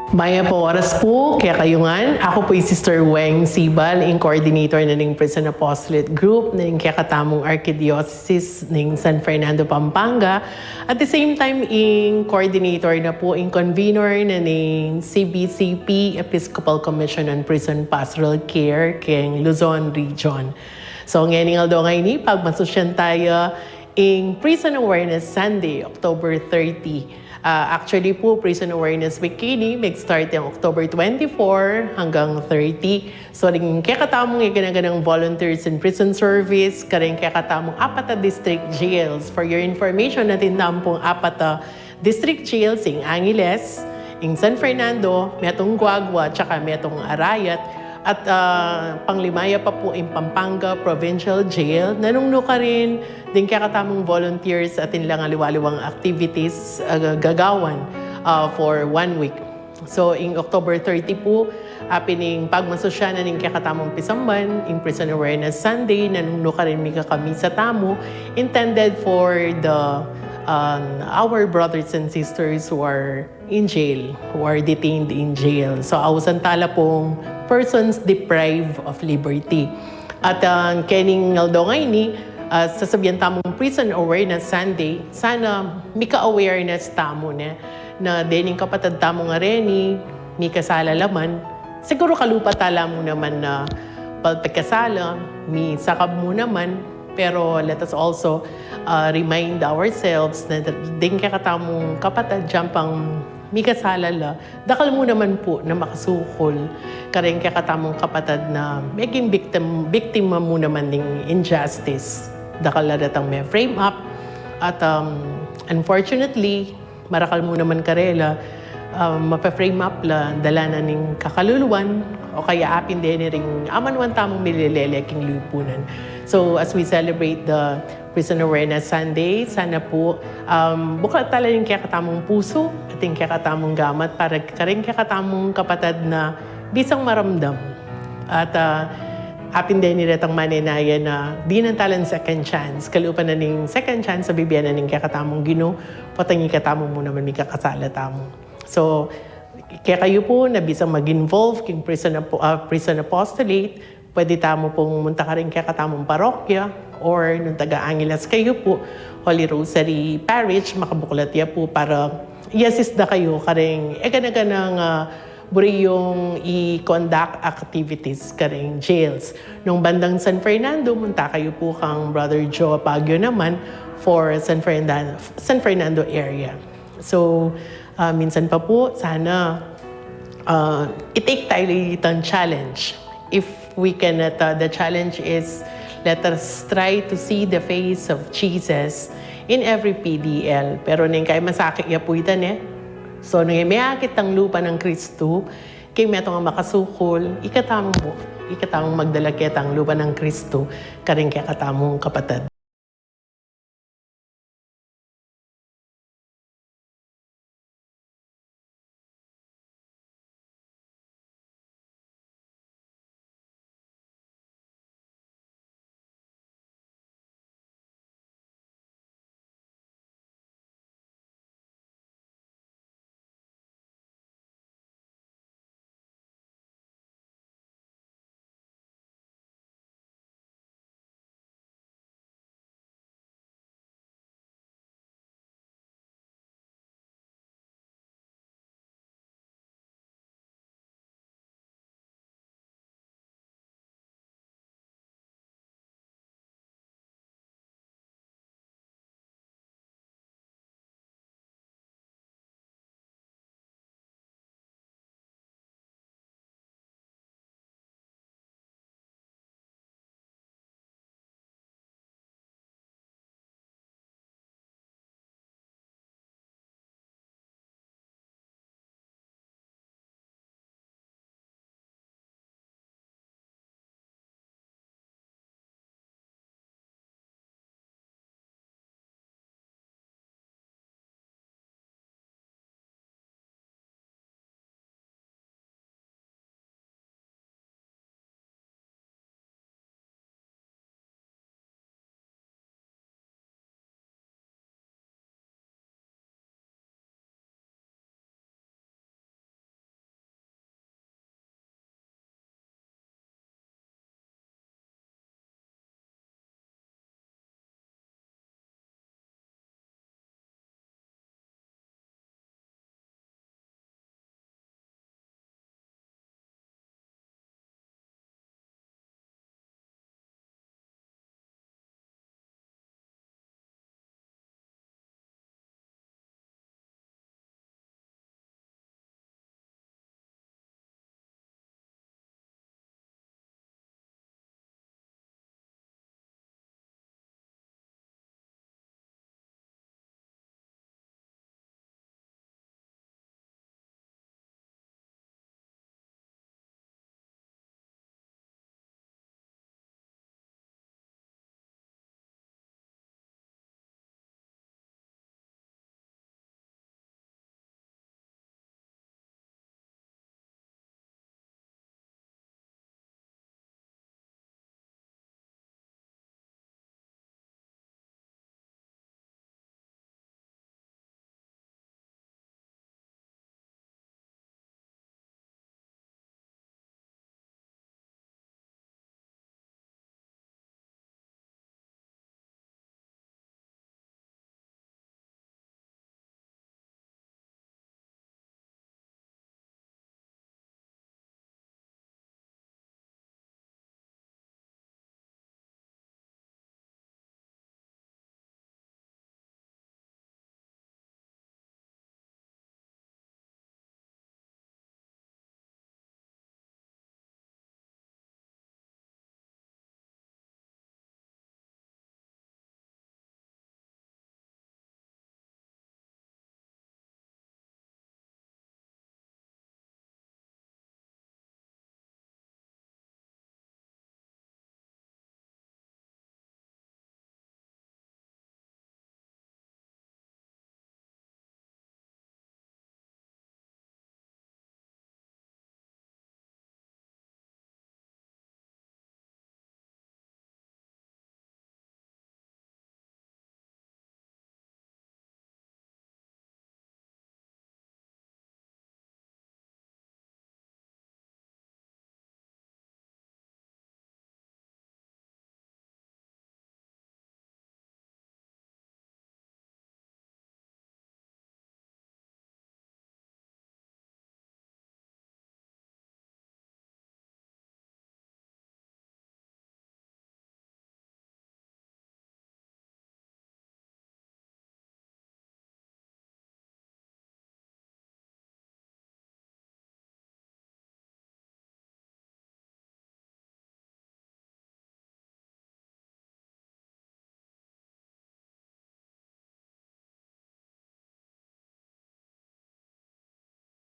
[SPEAKER 5] Maya po oras po, kaya kayungan. Ako po yung Sister Weng Sibal, yung coordinator na ng Prison Apostolate Group na yung kakatamong Archdiocese ng San Fernando, Pampanga. At the same time, yung coordinator na po, yung convener na ng CBCP, Episcopal Commission on Prison Pastoral Care, keng Luzon Region. So ngayon nga ngayon, pagmasosyan tayo in Prison Awareness Sunday, October 30. Actually po, Prison Awareness Week kini mag-start yung October 24 hanggang 30. So, rin kakatamong ikanaganang volunteers in prison service, karing kakatamong 4 district jails. For your information, natin pong 4 district jails, in Angeles, in San Fernando, metong Guagua, tsaka metong Arayat. At panglimaya pa po in Pampanga Provincial Jail. Nanungno ka rin din kakatamong volunteers at lang aliwaliwang activities gagawan for 1 week. So in October 30 po, pining pagmasosya na ning kakatamong pisamban, in Prison Awareness Sunday, nanungno ka rin mika kami sa tamo, intended for the our brothers and sisters who are in jail, who are detained in jail. So, awsan tala pong persons deprived of liberty. At kening ngaldo ngay ni, sasabihan tamong Prison Awareness Sunday, sana mika awareness tamo na dening kapatid tamo nga reni, mika sala laman, siguro kalupa tala mo naman na palpekasala, mi sakab mo naman, pero let us also remind ourselves na din kakatamong kapatid dyan pang mikasala la, dakal mo naman po na makasukol karing kakatamong kapatid na maging biktima mo naman ng injustice. Dakal la datang may frame up at unfortunately, marakal mo naman karela, mapa-frame up la dala na ning kakaluluwan o kaya apin din ring amanwan tamong milileleking lipunan. So as we celebrate the Prison Awareness Sunday, sana po bukal tala yung kakatamong puso at yung kakatamong gamat para karing kakatamong kapatid na bisang maramdam. At apin din niretang maninaya na di nantalan second chance. Kalupan na ning second chance sa bibiyan na ning kakatamong Ginoo, patang ikatamong mo naman may kakasala tamo. So, kaya kayo po na bisang mag-involve king prison apostolate, pwede tamo pong munta ka rin kaya katamong parokya or nung taga-Angeles kayo po, Holy Rosary Parish, makabuklat ya po para i-assist na kayo karing gana-ganang buriyong i-conduct activities karing jails. Nung bandang San Fernando, munta kayo po kang Brother Joe Pagyo naman for San Fernando area. So, minsan pa po, sana i-take tayo itong challenge. If we cannot, the challenge is let us try to see the face of Jesus in every PDL. Pero nang kay masakit ya po itan So nang may akit ang lupa ng Kristo, kay metong makasukol, ikatamong magdala kitang lupa ng Kristo, karing kaya katamong kapatid.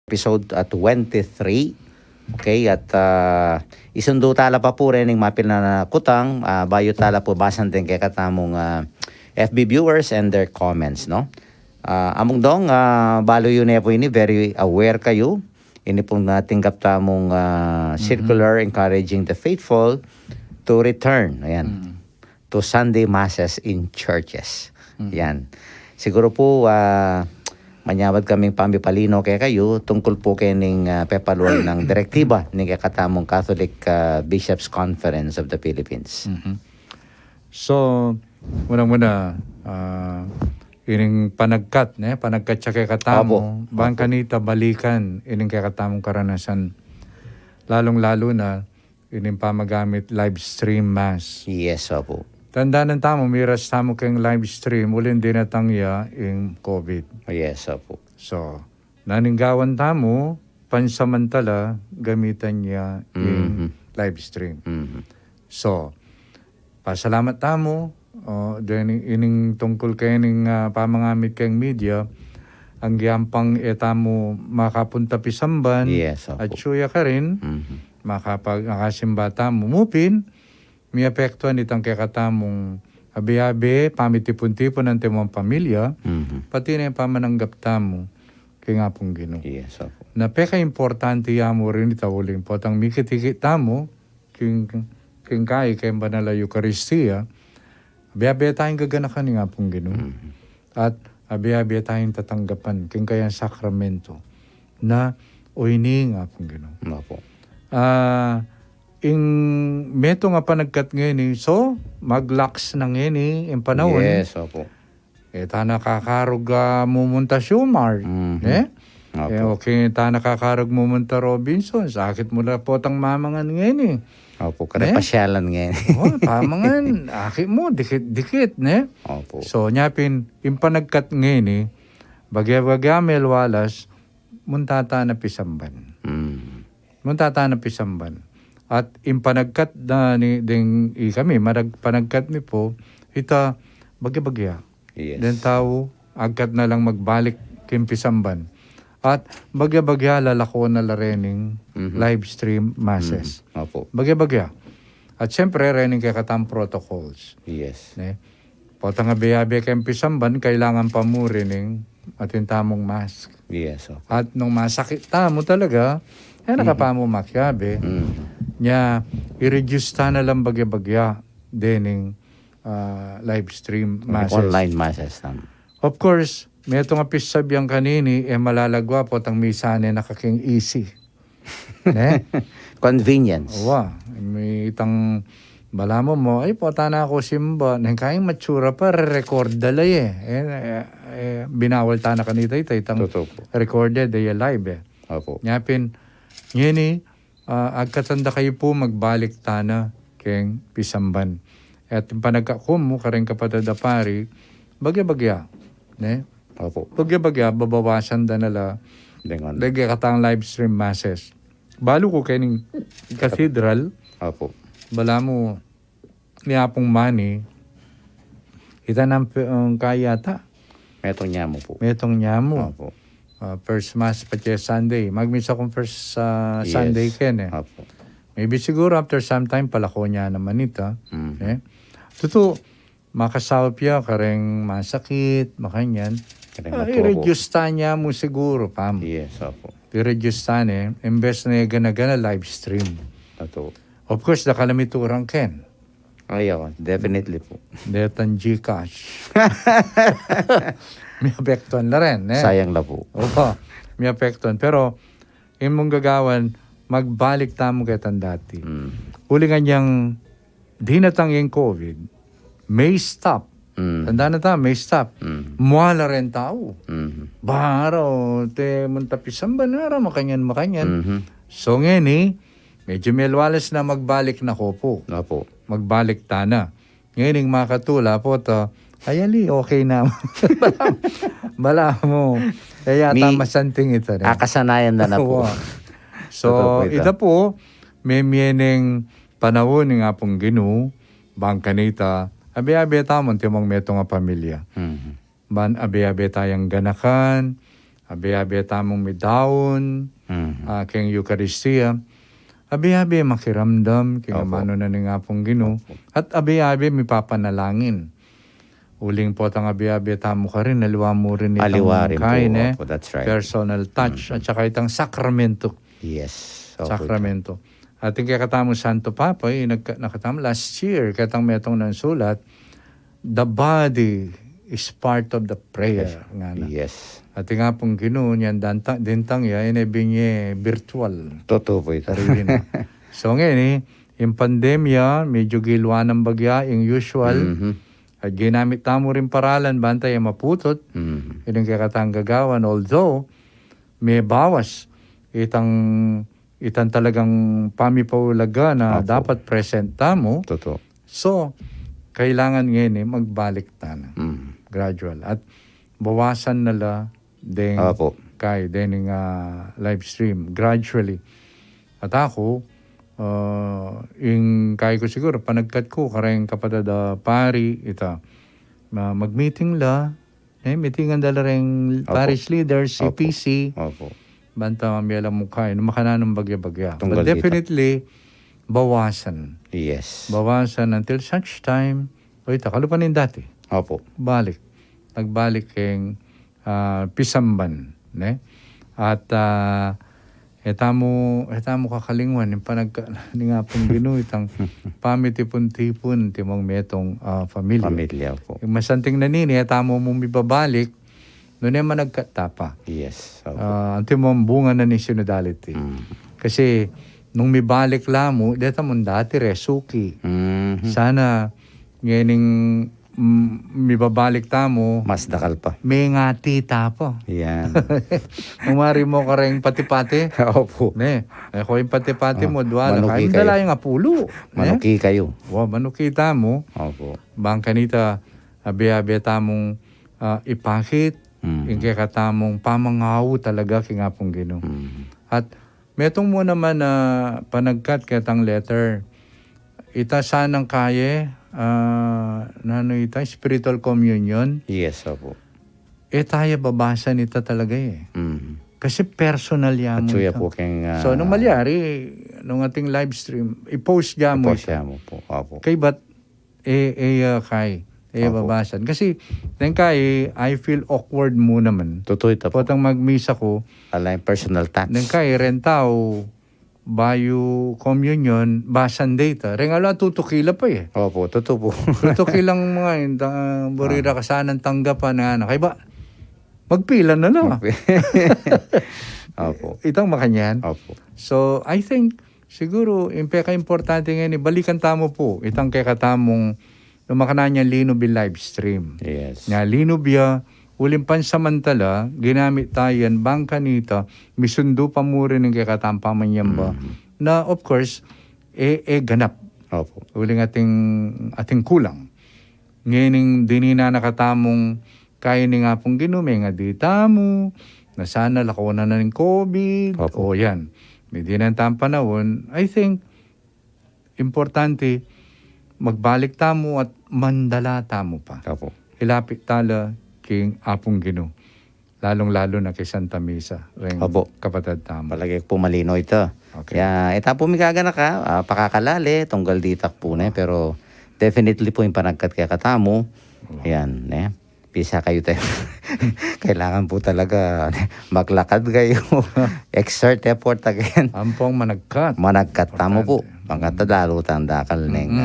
[SPEAKER 3] episode 23. Okay, at isundo tala pa po rin ng mapil na kutang, bayo tala po basan din kay katamong FB viewers and their comments, no? Among dong, balo yun po ini, very aware kayo. Ini pong natinggap tamong circular encouraging the faithful to return, ayan, to Sunday masses in churches. Yan. Siguro po, manyabad kaming pamipalino kay kayo tungkol po kaning pepaluan ng direktiba ni katamong Catholic Bishops Conference of the Philippines.
[SPEAKER 4] So, muna ining panagkat siya kay katamo, bang kanita balikan ining kay katamong karanasan, lalong-lalo na ining pamagamit live stream mass.
[SPEAKER 3] Yes, opo.
[SPEAKER 4] Tanda ng tamo, miras tamo kayong live stream, ulin din natangya yung COVID.
[SPEAKER 3] Yes, opo.
[SPEAKER 4] So, naninggawan tamo, pansamantala, gamitan niya yung live stream. So, pasalamat tamo, then ining tungkol kayo ng pamangamit kayong media, ang giyampang etamo makapunta pisamban,
[SPEAKER 3] Yes, opo.
[SPEAKER 4] at suya ka rin, makasimba tamo, mupin, may apektuhan itang kakatamong abi-abi, pamitipon-tipon ng timong pamilya, pati na yung pamananggap tamo, kaya nga pong Ginoo.
[SPEAKER 3] Yes, opo.
[SPEAKER 4] Napeka-importante yamo rin itawuling po, tang mikitikit tamo, king kay banal na Eucharistia, abi-abi tayong gaganakan nga pong Ginoo. At abi-abi tayong tatanggapan, king kayang sakramento, na oini nga pong Ginoo.
[SPEAKER 3] Opo.
[SPEAKER 4] Ing meto nga panagkat ngayon so maglaks na ngayon yung panahon.
[SPEAKER 3] Yes, opo.
[SPEAKER 4] Ta nakakarog mumunta Sumar.
[SPEAKER 3] Opo.
[SPEAKER 4] Okay, ta nakakarog mumunta Robinson. Sakit mo na po tang mamangan ngayon
[SPEAKER 3] Opo, kare pasyalan ngayon.
[SPEAKER 4] pamangan, akit mo, dikit, ne?
[SPEAKER 3] Opo.
[SPEAKER 4] So, nyapin, yung panagkat ngayon bagya-bagya melwalas, muntata na pisamban. Muntata na pisamban. At impanagkat na ni ding kami, panagkat mi po, ita bagya-bagya.
[SPEAKER 3] Yes.
[SPEAKER 4] Den tao, agkat na lang magbalik kimpisamban. At bagya-bagya lalako na larening live stream masses.
[SPEAKER 3] Opo.
[SPEAKER 4] Bagya-bagya. At syempre, rening kay katang protocols.
[SPEAKER 3] Yes.
[SPEAKER 4] Ne? Potang abiyabi kimpisamban, kailangan pa mo rining atin tamong mask.
[SPEAKER 3] Yes, opo.
[SPEAKER 4] At nung masakit tamo talaga, nakapamo makyabe, nya i-reduce ta na lang bagya-bagya dening live stream masses.
[SPEAKER 3] Online masses tam.
[SPEAKER 4] Of course, may itong apisabyang kanini, malalagwa po tang misane nakaking easy. Ne?
[SPEAKER 3] Convenience.
[SPEAKER 4] Owa, may itang balamo mo, ay po na ako simba, nang kayang matsura pa, record dalay binawal ta na kanita itang
[SPEAKER 3] Totoo po.
[SPEAKER 4] recorded live
[SPEAKER 3] Opo.
[SPEAKER 4] Nyapin, ngini, agkatanda kayo po magbalik tana keng pisamban. At yung panagkakum mo, kareng kapatadapari, bagya-bagya. Ne?
[SPEAKER 3] Opo.
[SPEAKER 4] Bagya-bagya, babawasan da nala,
[SPEAKER 3] Dengon.
[SPEAKER 4] lagya katang live stream masses. Balo ko kayo cathedral,
[SPEAKER 3] Opo.
[SPEAKER 4] bala mo, niyapong money, kita ng kayata,
[SPEAKER 3] Metong niya mo po.
[SPEAKER 4] metong niya mo.
[SPEAKER 3] Opo.
[SPEAKER 4] First mass pati Sunday. Magmisa kong first Sunday ken
[SPEAKER 3] Opo.
[SPEAKER 4] Maybe siguro after some time palako niya naman ito.
[SPEAKER 3] Mm.
[SPEAKER 4] Tuto, makasawap ya kareng masakit, makanyan. I-reduce ta niya mo siguro, pam.
[SPEAKER 3] Yes, opo.
[SPEAKER 4] I-reduce ta niya. Imbes na gana-gana live stream.
[SPEAKER 3] Totoo.
[SPEAKER 4] Of course, da kalamiturang ken.
[SPEAKER 3] Ayaw, definitely po.
[SPEAKER 4] Detan Gcash. May apektuan na rin.
[SPEAKER 3] Sayang na po.
[SPEAKER 4] Opo, may apektuan. Pero, yung mong gagawan, magbalik tamo ketan dati. Uli nga niyang dinatang yung COVID, may stop. Tanda na ta, may stop. Muwala rin tao. Baro, te muntapisan ba na makanyan. So ngayon medyo melwalas na magbalik na ko po.
[SPEAKER 3] Opo.
[SPEAKER 4] Magbalik ta na. Ngayon yung makatula po to, ayali, okay na. Bala mo. Kaya masanting ito rin.
[SPEAKER 3] Akasanayan na po.
[SPEAKER 4] So, ito po, may mieneng panahon nga pong Ginoo, bang kanita, abi-abi tamon timong meto nga pamilya. Ban abi-abi tayang ganakan, Abi-abi tamong midaon,
[SPEAKER 3] Mhm.
[SPEAKER 4] keng Eucharistia. Abi-abi makiramdam, keng
[SPEAKER 3] Opo.
[SPEAKER 4] amano na ni nga pong Ginoo. At abi-abi mi papanalangin. Uling po tang abi-abi tamo ka rin, aliwa mo rin itang
[SPEAKER 3] Aliwa rin po.
[SPEAKER 4] kain,
[SPEAKER 3] Opo, that's right.
[SPEAKER 4] personal touch, at saka itang sakramento.
[SPEAKER 3] Yes. Opo,
[SPEAKER 4] Sakramento. At yung katamo Santo Papa, nakatamo last year, katang metong ng sulat, the body is part of the prayer. Nga na.
[SPEAKER 3] Yes.
[SPEAKER 4] At yung nga pong Ginoo niyan, dintang ya, inebinye virtual.
[SPEAKER 3] Totoo po ito.
[SPEAKER 4] Sarili na. So ngayon yung pandemya, medyo gilwa ng bagya, yung usual,
[SPEAKER 3] Mhm.
[SPEAKER 4] at ginamit tamo rin paralan, bantay ang maputot,
[SPEAKER 3] Mhm.
[SPEAKER 4] yun yung kakatang gagawan, although, may bawas, itang talagang pamipaulaga na
[SPEAKER 3] Opo.
[SPEAKER 4] dapat present tamo.
[SPEAKER 3] Totoo.
[SPEAKER 4] So, kailangan ngayon magbalik ta na.
[SPEAKER 3] Mhm.
[SPEAKER 4] Gradual. At bawasan nala ding
[SPEAKER 3] Opo.
[SPEAKER 4] kay dening live stream gradually. At ako yung kay ko siguro panagkat ko kareng kapatid pari ita mag-meeting la meetingan dala ring
[SPEAKER 3] Opo.
[SPEAKER 4] parish leaders
[SPEAKER 3] Opo.
[SPEAKER 4] CPC
[SPEAKER 3] Opo.
[SPEAKER 4] banta mamiyala mo kay no makananong bagya-bagya.
[SPEAKER 3] Tunggal
[SPEAKER 4] But
[SPEAKER 3] dito.
[SPEAKER 4] definitely bawasan
[SPEAKER 3] Yes.
[SPEAKER 4] until such time oy takalupanin dati
[SPEAKER 3] Opo.
[SPEAKER 4] nagbalik keng pisamban ne at etamo kakalingwan yung ni nga pong Ginoo itang pamitipon-tipon timong metong pamilya.
[SPEAKER 3] Pamilya po.
[SPEAKER 4] Yung masanting na nini etamo mong mibabalik noon ay managkatapa.
[SPEAKER 3] Yes. Opo.
[SPEAKER 4] Antimong bunga na ni synodality. Kasi nung mibalik lamo deta mong dati resuki.
[SPEAKER 3] Mhm.
[SPEAKER 4] Sana ngayon mibabalik tamo
[SPEAKER 3] Mas dakal pa.
[SPEAKER 4] may ngati tapo.
[SPEAKER 3] Yan.
[SPEAKER 4] Umari mo ka rin pati-pati.
[SPEAKER 3] Opo.
[SPEAKER 4] Ne, ako yung pati-pati mo, duwala
[SPEAKER 3] manuki
[SPEAKER 4] ka.
[SPEAKER 3] kayo.
[SPEAKER 4] Dala yung apulo.
[SPEAKER 3] Manuki kayo.
[SPEAKER 4] Wow, manukita mo.
[SPEAKER 3] Opo.
[SPEAKER 4] Bang kanita, abi-abi tamong ipakit. Yung kaya katamong pamangaw talaga kingapong Ginoo. At metong mo naman na panagkat katang letter. Ita sanang kaya, spiritual communion.
[SPEAKER 3] Yes. Opo.
[SPEAKER 4] Tayo babasa nita talaga
[SPEAKER 3] Mhm.
[SPEAKER 4] Kasi personal yan mo.
[SPEAKER 3] Atsuya po keng...
[SPEAKER 4] So, nung malyari, nung ating live stream, i-post niya mo.
[SPEAKER 3] po siya mo po. Opo.
[SPEAKER 4] Kay ba't,
[SPEAKER 3] Opo.
[SPEAKER 4] babasan. Kasi, I feel awkward mo naman.
[SPEAKER 3] Totoo ito po.
[SPEAKER 4] Potang mag-misa ko,
[SPEAKER 3] Alay, personal touch.
[SPEAKER 4] rentao, bayo communion, basan data. Rengalo, tutukila pa
[SPEAKER 3] Opo, totoo po.
[SPEAKER 4] Tutukilang mga, burira ka sanang tanggapan na kay ba, magpila na lang.
[SPEAKER 3] Opo.
[SPEAKER 4] Itang makanyan.
[SPEAKER 3] Opo.
[SPEAKER 4] So, I think, siguro, importante ngayon, balikan tamo po. Itang kaya katamong, lumakana niya Linubi live stream.
[SPEAKER 3] Yes.
[SPEAKER 4] Nga Linubia, uling pansamantala, ginamit tayo yan, bangka nito, misundo pa mo rin ng kaya katampaman yan ba, na of course, ganap.
[SPEAKER 3] Opo.
[SPEAKER 4] Uling ating kulang. Ngayon, dinina nakatamong kaya ni nga pong ginume nga dita mo, na sana lakona na ng COVID.
[SPEAKER 3] Opo.
[SPEAKER 4] O yan. May dinantang panahon. I think, importante, magbalik tamo at mandala tamo pa.
[SPEAKER 3] Opo.
[SPEAKER 4] Hilapit tala king apong Ginoo. Lalong-lalo na kay Santa Misa. Ring
[SPEAKER 3] Opo.
[SPEAKER 4] kapatid tamo.
[SPEAKER 3] Palagi po malino ito.
[SPEAKER 4] Okay.
[SPEAKER 3] Kaya ita po migaga na ka, pakakalali, tunggal ditak po na, pero definitely po yung panagkat kaya katamo. Yan, pisa kayo tayo. Kailangan po talaga maglakad kayo. Exert effort again.
[SPEAKER 4] Ampong managkat.
[SPEAKER 3] Managkat tamo po. Pangkatadalo tandakal ng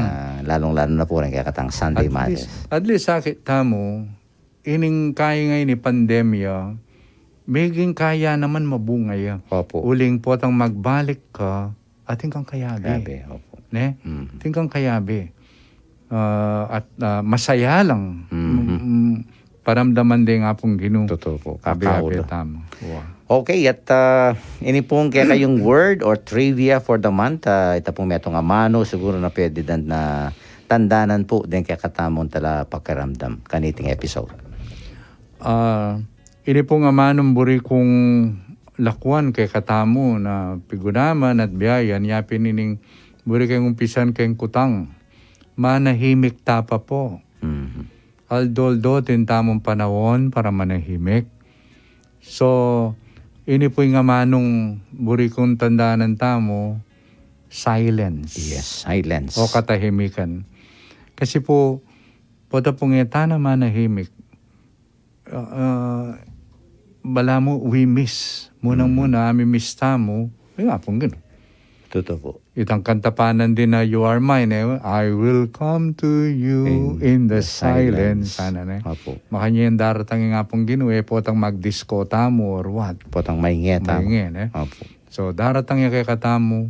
[SPEAKER 3] lalong-lalo na po rin kaya katang Sunday Mass.
[SPEAKER 4] At least sakit tamo, ining kaya ngayon ni pandemya, maging kaya naman mabungay.
[SPEAKER 3] Opo.
[SPEAKER 4] Uling po atang magbalik ka, ating kang kayabi.
[SPEAKER 3] Grabe, opo.
[SPEAKER 4] Ne? Ating kang kayabi. At masaya lang. Paramdaman din nga pong Ginoo.
[SPEAKER 3] Totoo po.
[SPEAKER 4] Abi-abi
[SPEAKER 3] Kakaulo.
[SPEAKER 4] tamo. Wow.
[SPEAKER 3] Okay, at ini pong kaya kayong word or trivia for the month. Ito pong metong amano, siguro na pwede na tandanan po din kaya katamon tala pagkaramdam kaniting episode.
[SPEAKER 4] Ini pong amanong buri kong lakwan kay katamo na pigunaman at biyayan yapin ining buri kayong umpisan kayong kutang. Manahimik tapa po.
[SPEAKER 3] Mhm.
[SPEAKER 4] Aldoldo tintamong panahon para manahimik. So, ini po nga manong buri kong tandaan ng tamo, silence.
[SPEAKER 3] Yes, silence.
[SPEAKER 4] O katahimikan. Kasi po, pada pong etana manahimik, bala mo, we miss. Munang-muna, miss tamo, nga pong gano'n.
[SPEAKER 3] Totoo po.
[SPEAKER 4] Itang kantapanan din na You Are Mine, I will come to you in the silence. Sana na.
[SPEAKER 3] Opo.
[SPEAKER 4] Makanya yung daratang nga pong ginuwe, potang mag-disco tamo or what.
[SPEAKER 3] Potang maingit.
[SPEAKER 4] Maingin,
[SPEAKER 3] Opo.
[SPEAKER 4] So, daratang yung kay katamo,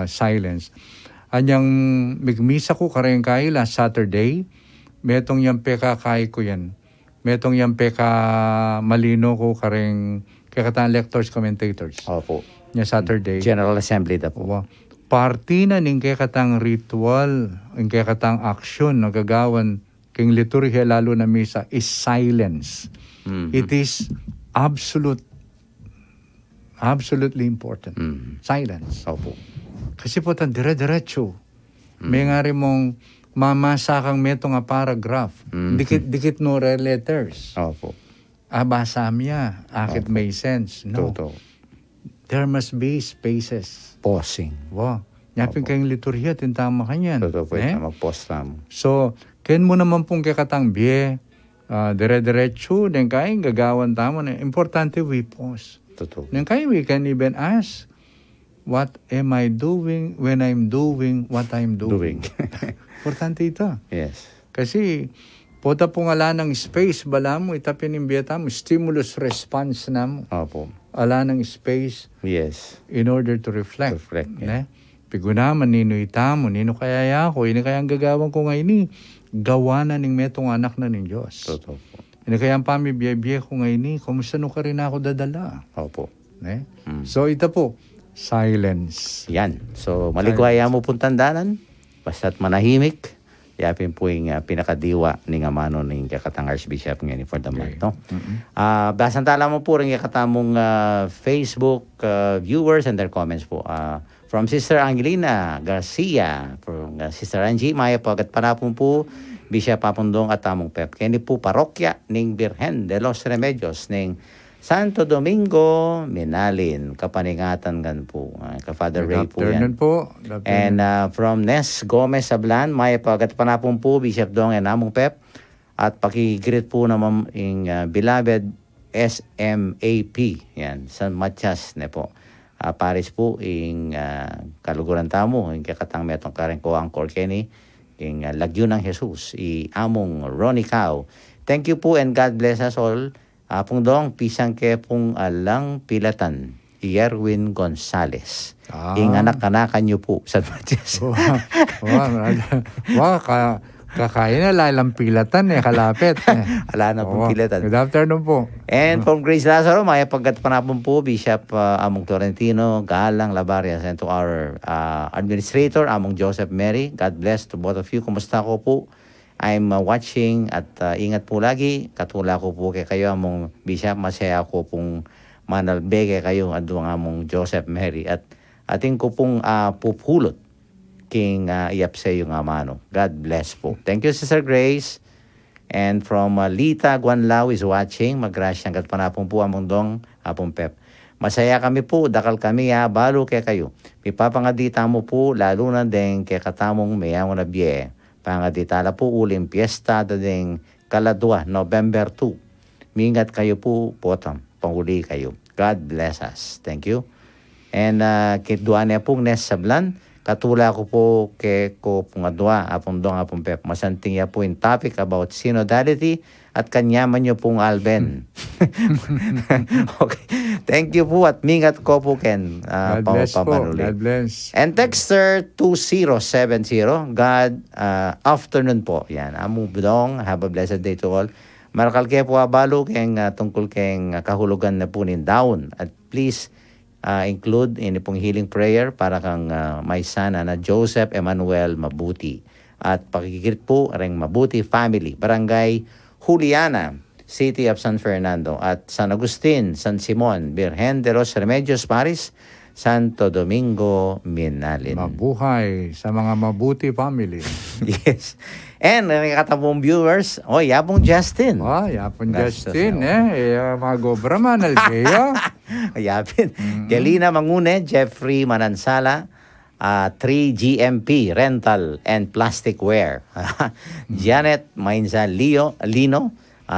[SPEAKER 4] silence. Anyang migmisa ko kareng kay last Saturday, metong yung pekakay ko yan. Metong yung peka malino ko kareng kay katang lectors, commentators.
[SPEAKER 3] Opo.
[SPEAKER 4] Yung Saturday.
[SPEAKER 3] General Assembly na po.
[SPEAKER 4] Party na ning kay katang ritual, ning kay katang aksyon na gagawan king liturhiya lalo na misa is silence. It is absolutely important. Silence.
[SPEAKER 3] Opo.
[SPEAKER 4] Kasi po tan dire-diretso. May nga rin mong mamasa kang meto nga paragraph. Dikit no letters.
[SPEAKER 3] Opo.
[SPEAKER 4] Basa miya. Akit may sense. No.
[SPEAKER 3] Totoo.
[SPEAKER 4] There must be spaces.
[SPEAKER 3] Pausing.
[SPEAKER 4] Wow. Nyapin kayong liturhiya, tintama kanyan.
[SPEAKER 3] Totoo po. Mag-pause tamo.
[SPEAKER 4] So, kain mo naman pong kakatang biye, dire-diretso, then kayong gagawan tamo. Importante, we pause.
[SPEAKER 3] Totoo.
[SPEAKER 4] Then kayong we can even ask, what am I doing when I'm doing what I'm doing? Importante ito.
[SPEAKER 3] Yes.
[SPEAKER 4] Kasi, pota po nga ng space, bala mo, itapin yung biyata mo, stimulus response na mo.
[SPEAKER 3] Opo.
[SPEAKER 4] Ala ng space
[SPEAKER 3] Yes.
[SPEAKER 4] in order to reflect.
[SPEAKER 3] Yeah.
[SPEAKER 4] Pigunaman, nino itamo, nino kaya ako, ini kaya ang gagawin ko ngayon ni, gawa na ning metong anak na ning Diyos.
[SPEAKER 3] Totoo po.
[SPEAKER 4] Ini kaya ang pamibiyay-biyay ko ngayon ni, kumusta no ka rin ako dadala?
[SPEAKER 3] Opo.
[SPEAKER 4] So ito po, silence.
[SPEAKER 3] Yan. So, maligwaya mo pong tandanan. Basta't manahimik. Yapin po yung pinakadiwa ni nga mano ng kakatang Archbishop ngayon for the month. No? Basan tala mo po rin kakatamong Facebook viewers and their comments po. From Sister Angelina Garcia, from Sister Angie, Maya po agad panapon po, Bishop Papundong at Tamong Pep. Kaya po parokya ng Birhen de los Remedios ng Santo Domingo, Minalin, Kapaningatan gan po. Ka-Father Ray po yan.
[SPEAKER 4] Po.
[SPEAKER 3] And from Nes Gomez Sablan, may pagat panapon po, Bishop Dong and Among Pep. At pakigreet po naman yung beloved SMAP, yan, San Matias na po. Paris po, yung kaluguran tamo, yung kakatang metong kareng ko ang Kenny, yung Lagyo ng Jesus, Among Ronnie Cao. Thank you po and God bless us all. Pong dong, pisang ke pong alang pilatan, Yerwin Gonzales. Ing anak-anakan nyo po sa Matias.
[SPEAKER 4] Kakain na lalang pilatan kalapit.
[SPEAKER 3] Ala na pong pilatan.
[SPEAKER 4] Good afternoon po.
[SPEAKER 3] And from Grace Lazaro, may pagkat panapon po, Bishop Among Torrentino, Galang Labarias, and to our administrator, Among Joseph Mary. God bless to both of you. Kumusta ko po? I'm watching at ingat po lagi. Katula ko po kay kayo among Bishop. Masaya ko pong manalbege kayo at doon among Joseph Mary. At ating ko pong pupulot king iapse yung amano. God bless po. Thank you, Sister Grace. And from Lita Guanlao is watching. Magrasyang katpanapong po among dong apong Pep. Masaya kami po. Dakal kami balo kay kayo. Pipapangadita mo po lalo na din kay katamong mayamon na biye. Pangaditala po uling piyesta dading Kaladwa, November 2. Mingat kayo po, potang, panguli kayo. God bless us. Thank you. And kitduan niya pong Nes Sablan, katula ko po kay ko pong adwa, apong dong apong Pep. Masanting niya po yung topic about synodality at kanyaman niyo pong Alben. Okay. Thank you po at mingat ko po Ken.
[SPEAKER 4] God bless po. God bless.
[SPEAKER 3] And texter 2070, God, afternoon po. Yan, among budong, have a blessed day to all. Marakal kayo po abalo keng tungkol keng kahulugan na po nin down. At please include ini pong healing prayer para kang may sana na Joseph Emmanuel Mabuti. At pakikigit po ring Mabuti Family, Barangay Juliana, City of San Fernando, at San Agustin, San Simon, Birhen de los Remedios, Paris, Santo Domingo, Minalin.
[SPEAKER 4] Mabuhay sa mga mabuti family.
[SPEAKER 3] Yes. And nakakatapong viewers, Yapong Justin.
[SPEAKER 4] Yapon
[SPEAKER 3] Gastos,
[SPEAKER 4] Justin, mga gobraman, Algeo.
[SPEAKER 3] Yapin. Galina Mangune, Jeffrey Manansala, 3GMP Rental and Plastic Wear. Janet Mainza Lino,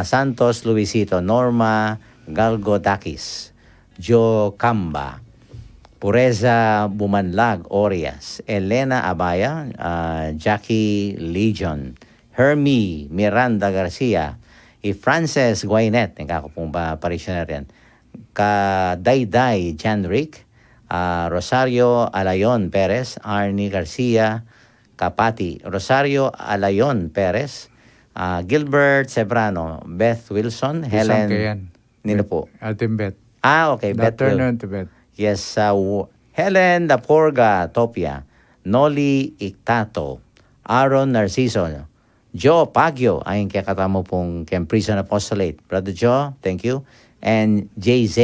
[SPEAKER 3] Santos Luisito, Norma Galgodakis, Joe Camba, Pureza Bumanlag Orias, Elena Abaya, Jackie Legion, Hermie Miranda Garcia, Frances Guainet, ako pong parishioner yan, Dayday Janrick, Rosario Alayon Perez, Arnie Garcia, Kapati, Rosario Alayon Perez, Gilbert Sebrano, Beth Wilson, Helen,
[SPEAKER 4] Kayan.
[SPEAKER 3] nino po?
[SPEAKER 4] Ating Bet.
[SPEAKER 3] Okay, Beth
[SPEAKER 4] Turn
[SPEAKER 3] Wil-
[SPEAKER 4] on to Bet.
[SPEAKER 3] Yes, Helen Laporga Topia, Noli Ictato, Aaron Narciso, Joe Pagyo, ayun kaya katamo pong Prison Apostolate. Brother Joe, thank you. And J.Z.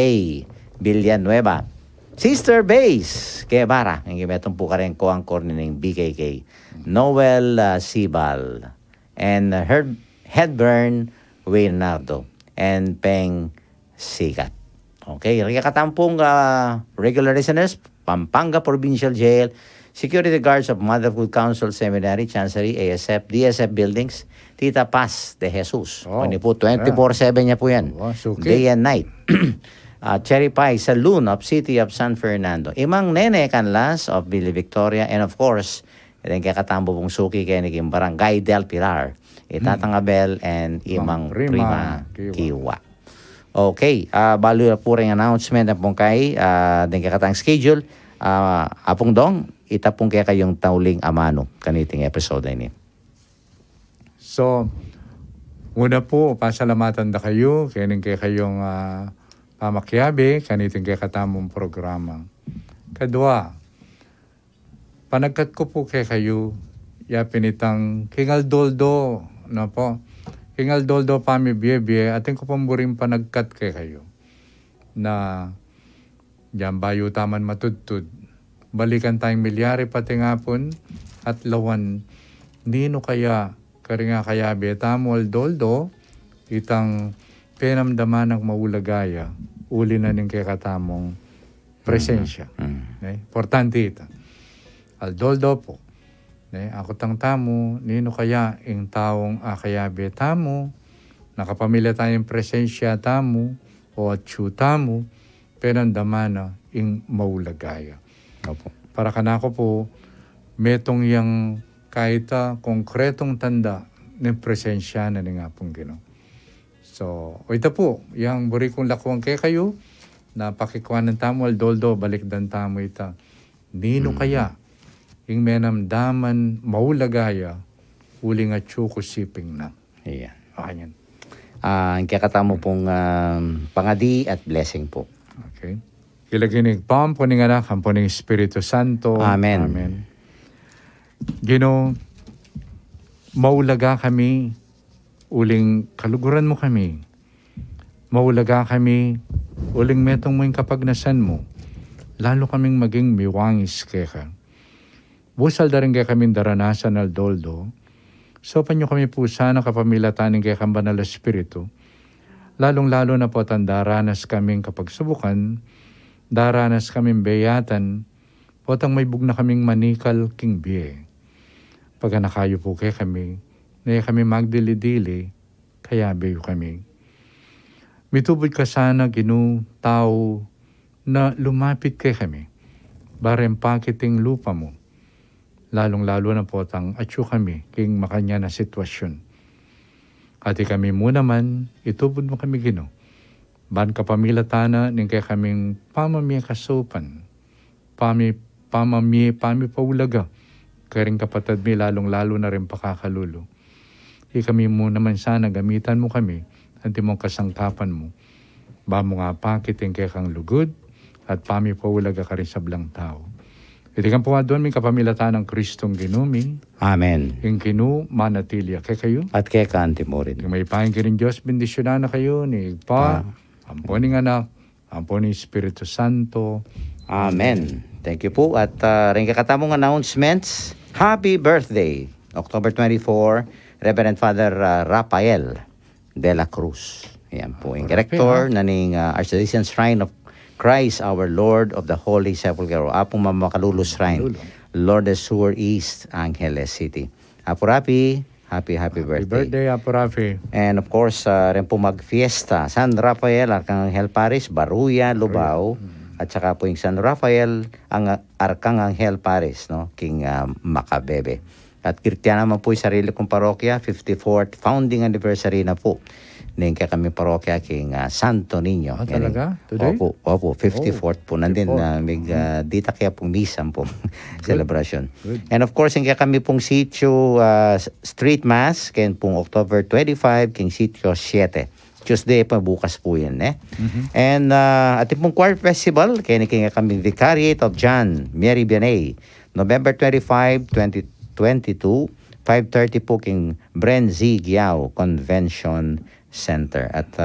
[SPEAKER 3] Villanueva. Sister Base, Guevara, ang gimetong po ka rin ko ang corner ng BKK. Noel Sibal. And Headburn Leonardo. And Peng Sigat. Okay, katampong regular listeners, Pampanga Provincial Jail, security guards of Motherhood Council Seminary, Chancery, ASF, DSF Buildings, Tita Paz de Jesus.
[SPEAKER 4] Oh,
[SPEAKER 3] Ano po, 24/7 niya po yan.
[SPEAKER 4] Suki.
[SPEAKER 3] Day and night. Cherry Pie Saloon of City of San Fernando. Imang Nene Canlas of Billy Victoria. And of course, rin kaya katambo pong suki kaya naging Barangay del Pilar. Itatang Abel and Imang Prima Kiwa. Okay, balo na po rin announcement na pong kay din kakatang schedule. Apong dong, itapong kaya kayong tauling amano kaniting episode na ini.
[SPEAKER 4] So, una po, pasalamatan na kayo, kaya kayong pamakyabi, kaniting kaya katamong programa. Kadua, panagkat ko po kaya kayo, yapinitang Kingal Doldo, na po, Kingal Doldo Pami Biye, ating ko pamburing panagkat kay kayo na diyan bayo taman matudtud. Balikan tayong milyari pati ngapon at lawan nino kaya karinga kaya betamol doldo itang penamdaman ng maulagaya uli na ning kay katamong presensya. Importante ito. Al doldo po. Ako tang tamo, nino kaya ang taong akayabe tamo, nakapamilya tayong presensya tamo, o atsu tamo, penandamana ing maulagaya.
[SPEAKER 3] Opo.
[SPEAKER 4] Para kanako po, metong yang kahit konkretong tanda ng presensya na nga pong Ginoo. So, ito po, yung buri kong lakwang kay kayo, na pakikuan ng tamo, aldoldo, balik dan tamo ita. Nino kaya, ing menamdaman maulagaya uling at siping na.
[SPEAKER 3] Ayan.
[SPEAKER 4] Ayan.
[SPEAKER 3] Ang kakatamo pong pangadi at blessing po.
[SPEAKER 4] Okay. Kilaginig pam po ning anak, ang po ning Espiritu Santo.
[SPEAKER 3] Amen.
[SPEAKER 4] Amen. Ginoo, maulaga kami, uling kaluguran mo kami. Maulaga kami, uling metong mo yung kapagnasan mo. Lalo kaming maging miwangis kaya. Busal da rin kaya kami daranasan al doldo. So panyo kami po sana kapamilatanin kaya kang banal espiritu. Lalong-lalo na po tan daranas kaming kapagsubukan, daranas kaming beyatan, po tang may bugna kaming manikal king biye. Pagka nakayo po kaya kami, na kami magdili-dili, kaya beyo kami. Mitubod ka sana Ginoo tao na lumapit kay kami. Barem pakiting lupa mo. Lalong-lalo na po tang atyo kami king makanya na sitwasyon. Ati kami mo naman, itubod mo kami Ginoo. Ban kapamilatana ning kay kaming pamamiya kasupan. Pamamiya paulaga. Karing kapatid mi lalong-lalo na rin pakakalulo. Kami mo naman sana gamitan mo kami anti mong kasangkapan mo. Ba mo nga pakiting kay kang lugod at paulaga ka rin sa blang tao. Iti kang po doon, may kapamilatan ng Kristong Ginumi,
[SPEAKER 3] Amen.
[SPEAKER 4] yung Ginu, manatilia kay kayo.
[SPEAKER 3] At kay kanti mo rin.
[SPEAKER 4] Yung may pahin rin Diyos, bendisyonan na kayo, ni Pa, amponing anak, amponing Espiritu Santo,
[SPEAKER 3] Amen. Thank you po. At rin kakatamong announcements. Happy birthday, October 24, Reverend Father Rafael de la Cruz. Yan po, yung director na ning Archdiocese Shrine of Christ Our Lord of the Holy Sepulchre. Apong Mamakalulu Shrine, Lourdes Sur East, Angeles City. Apo Rafi, happy birthday.
[SPEAKER 4] Birthday, Apo Rafi.
[SPEAKER 3] And of course, rin po magfiesta, San Rafael, Arcangel Paris, Baruya, Lubao, at saka po yung San Rafael, ang Arcangel Paris, no? King Macabebe. At Kirtiana naman po yung sarili kong parokya, 54th founding anniversary na po ng kami parokya King Santo Niño.
[SPEAKER 4] Talaga? Today?
[SPEAKER 3] Opo, 54th po. Nandun na dita kaya pong misam po celebration.
[SPEAKER 4] Good.
[SPEAKER 3] And of course, yung kami pong sitio street mass, kaya pong October 25, king sitio 7. Tuesday pa bukas po yan. And ating pong choir festival, kaya kami Vicariate of John Mary Vianney, November 25, 2022, 5:30 po king Bren Z. Giao Convention Center. At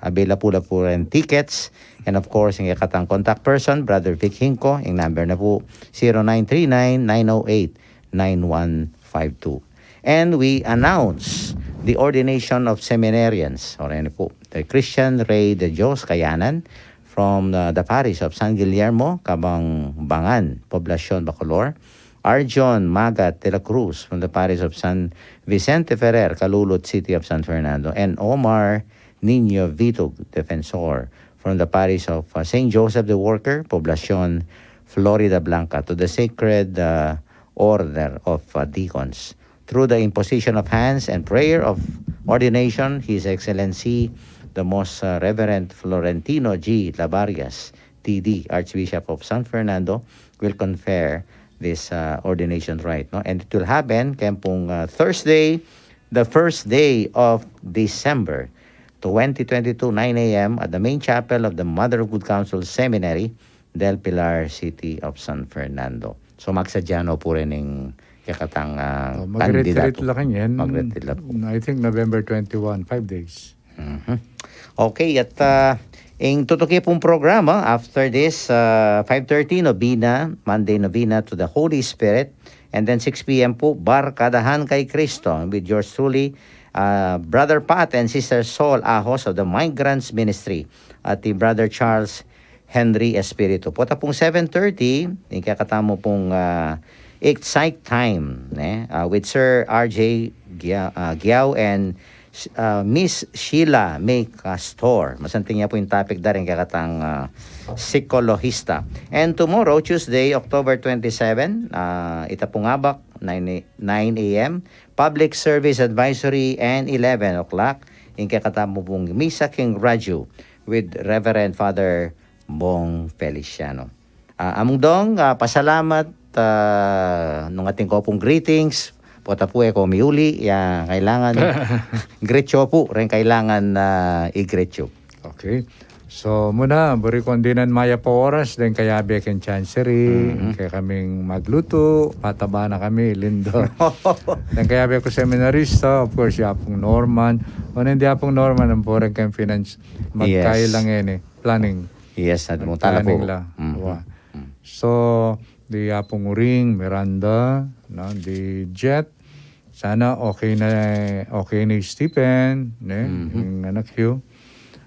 [SPEAKER 3] available po rin tickets. And of course, yung katang contact person, Brother Vic Hinco, yung number na po 0939-908-9152. And we announce the ordination of seminarians, or ano po, the Christian Rey de Dios Kayanan from the parish of San Guillermo, Kabangbangan, Poblacion, Bacolor. Arjon Magat de la Cruz from the parish of San Vicente Ferrer, Calulot City of San Fernando. And Omar Niño Vitug, Defensor, from the parish of St. Joseph the Worker, Poblacion, Florida Blanca, to the Sacred Order of Deacons. Through the imposition of hands and prayer of ordination, His Excellency, the Most Reverend Florentino G. Labarias, TD, Archbishop of San Fernando, will confer this ordination rite. No? And it will happen kempong Thursday, the first day of December, 2022, 9 a.m. at the main chapel of the Mother of Good Counsel Seminary, Del Pilar City of San Fernando. So magsadyano po rin ng kakatang
[SPEAKER 4] Mag-retreat
[SPEAKER 3] kandidato.
[SPEAKER 4] lang yan.
[SPEAKER 3] Mag-retreat lang po.
[SPEAKER 4] I think November 21, 5 days.
[SPEAKER 3] Okay, at ang tutuki pong programa after this, 5:30 Novena, Monday Novena to the Holy Spirit, and then 6 p.m. po, Barkadahan kay Kristo with yours truly, Brother Pat and Sister Sol Ahos of the Migrants Ministry at the Brother Charles Henry Espiritu. Pota pong 7:30, yung kakatamo pong Excite Time with Sir R.J. Giao and Miss Sheila May Castor. Masanting niya po yung topic da rin kakatang psikologista. And tomorrow, Tuesday, October 27, Itapungabak, 9 a.m. Public Service Advisory and 11 o'clock. Yung kakatamo pong Misa King Raju with Reverend Father Bong Feliciano. Among dong, pasalamat nung ating ko pong greetings. Pota po ko miuli, kailangan gretyo po, rin kailangan i-gretyo.
[SPEAKER 4] Okay. So muna, buri kondinan maya po oras, then kaya beken chancery, kaya kaming magluto, pataba na kami, lindo. Then kaya beko seminarista, of course, yapong Norman. O hindi yapong Norman, ang poreng kayong finance, magkailang yan planning.
[SPEAKER 3] Yes, at mo tala po.
[SPEAKER 4] Planning lang. So, di yapong Uring, Miranda, no, di Jet, sana okay na yung Stephen, yung anak Hugh.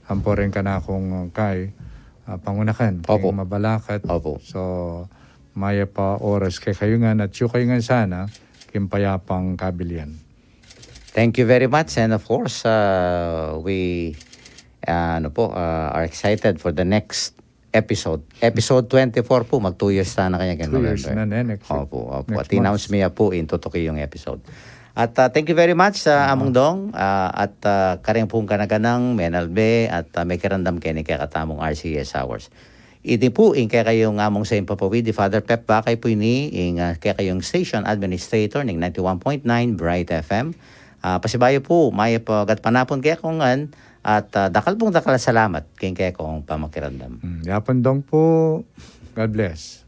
[SPEAKER 4] Hampo rin ka na akong kay pangunakan,
[SPEAKER 3] Opo.
[SPEAKER 4] kay mabalakat.
[SPEAKER 3] Opo.
[SPEAKER 4] So, maya pa oras kay kayo nga, at yung kayo nga sana, kimpayapang kabilian.
[SPEAKER 3] Thank you very much, and of course, we are excited for the next episode. Episode 24 po, mag 2 years na kanya.
[SPEAKER 4] 2 years na next week.
[SPEAKER 3] Opo.
[SPEAKER 4] Next
[SPEAKER 3] At announce niya po, intutuki yung episode. At thank you very much Among Dong. At karing pong kanaganang Menalbe at may karandam kaya ni kakatamong RCS Hours. Iti po, kaya kayong among sa impapawid, di Father Pep Bakay po ni, kaya kayong station administrator ng 91.9 Bright FM. Pasibayo po, may pagat panapon kaya kongan, at dakal salamat kaya kong pamakirandam.
[SPEAKER 4] Yapon dong po. God bless.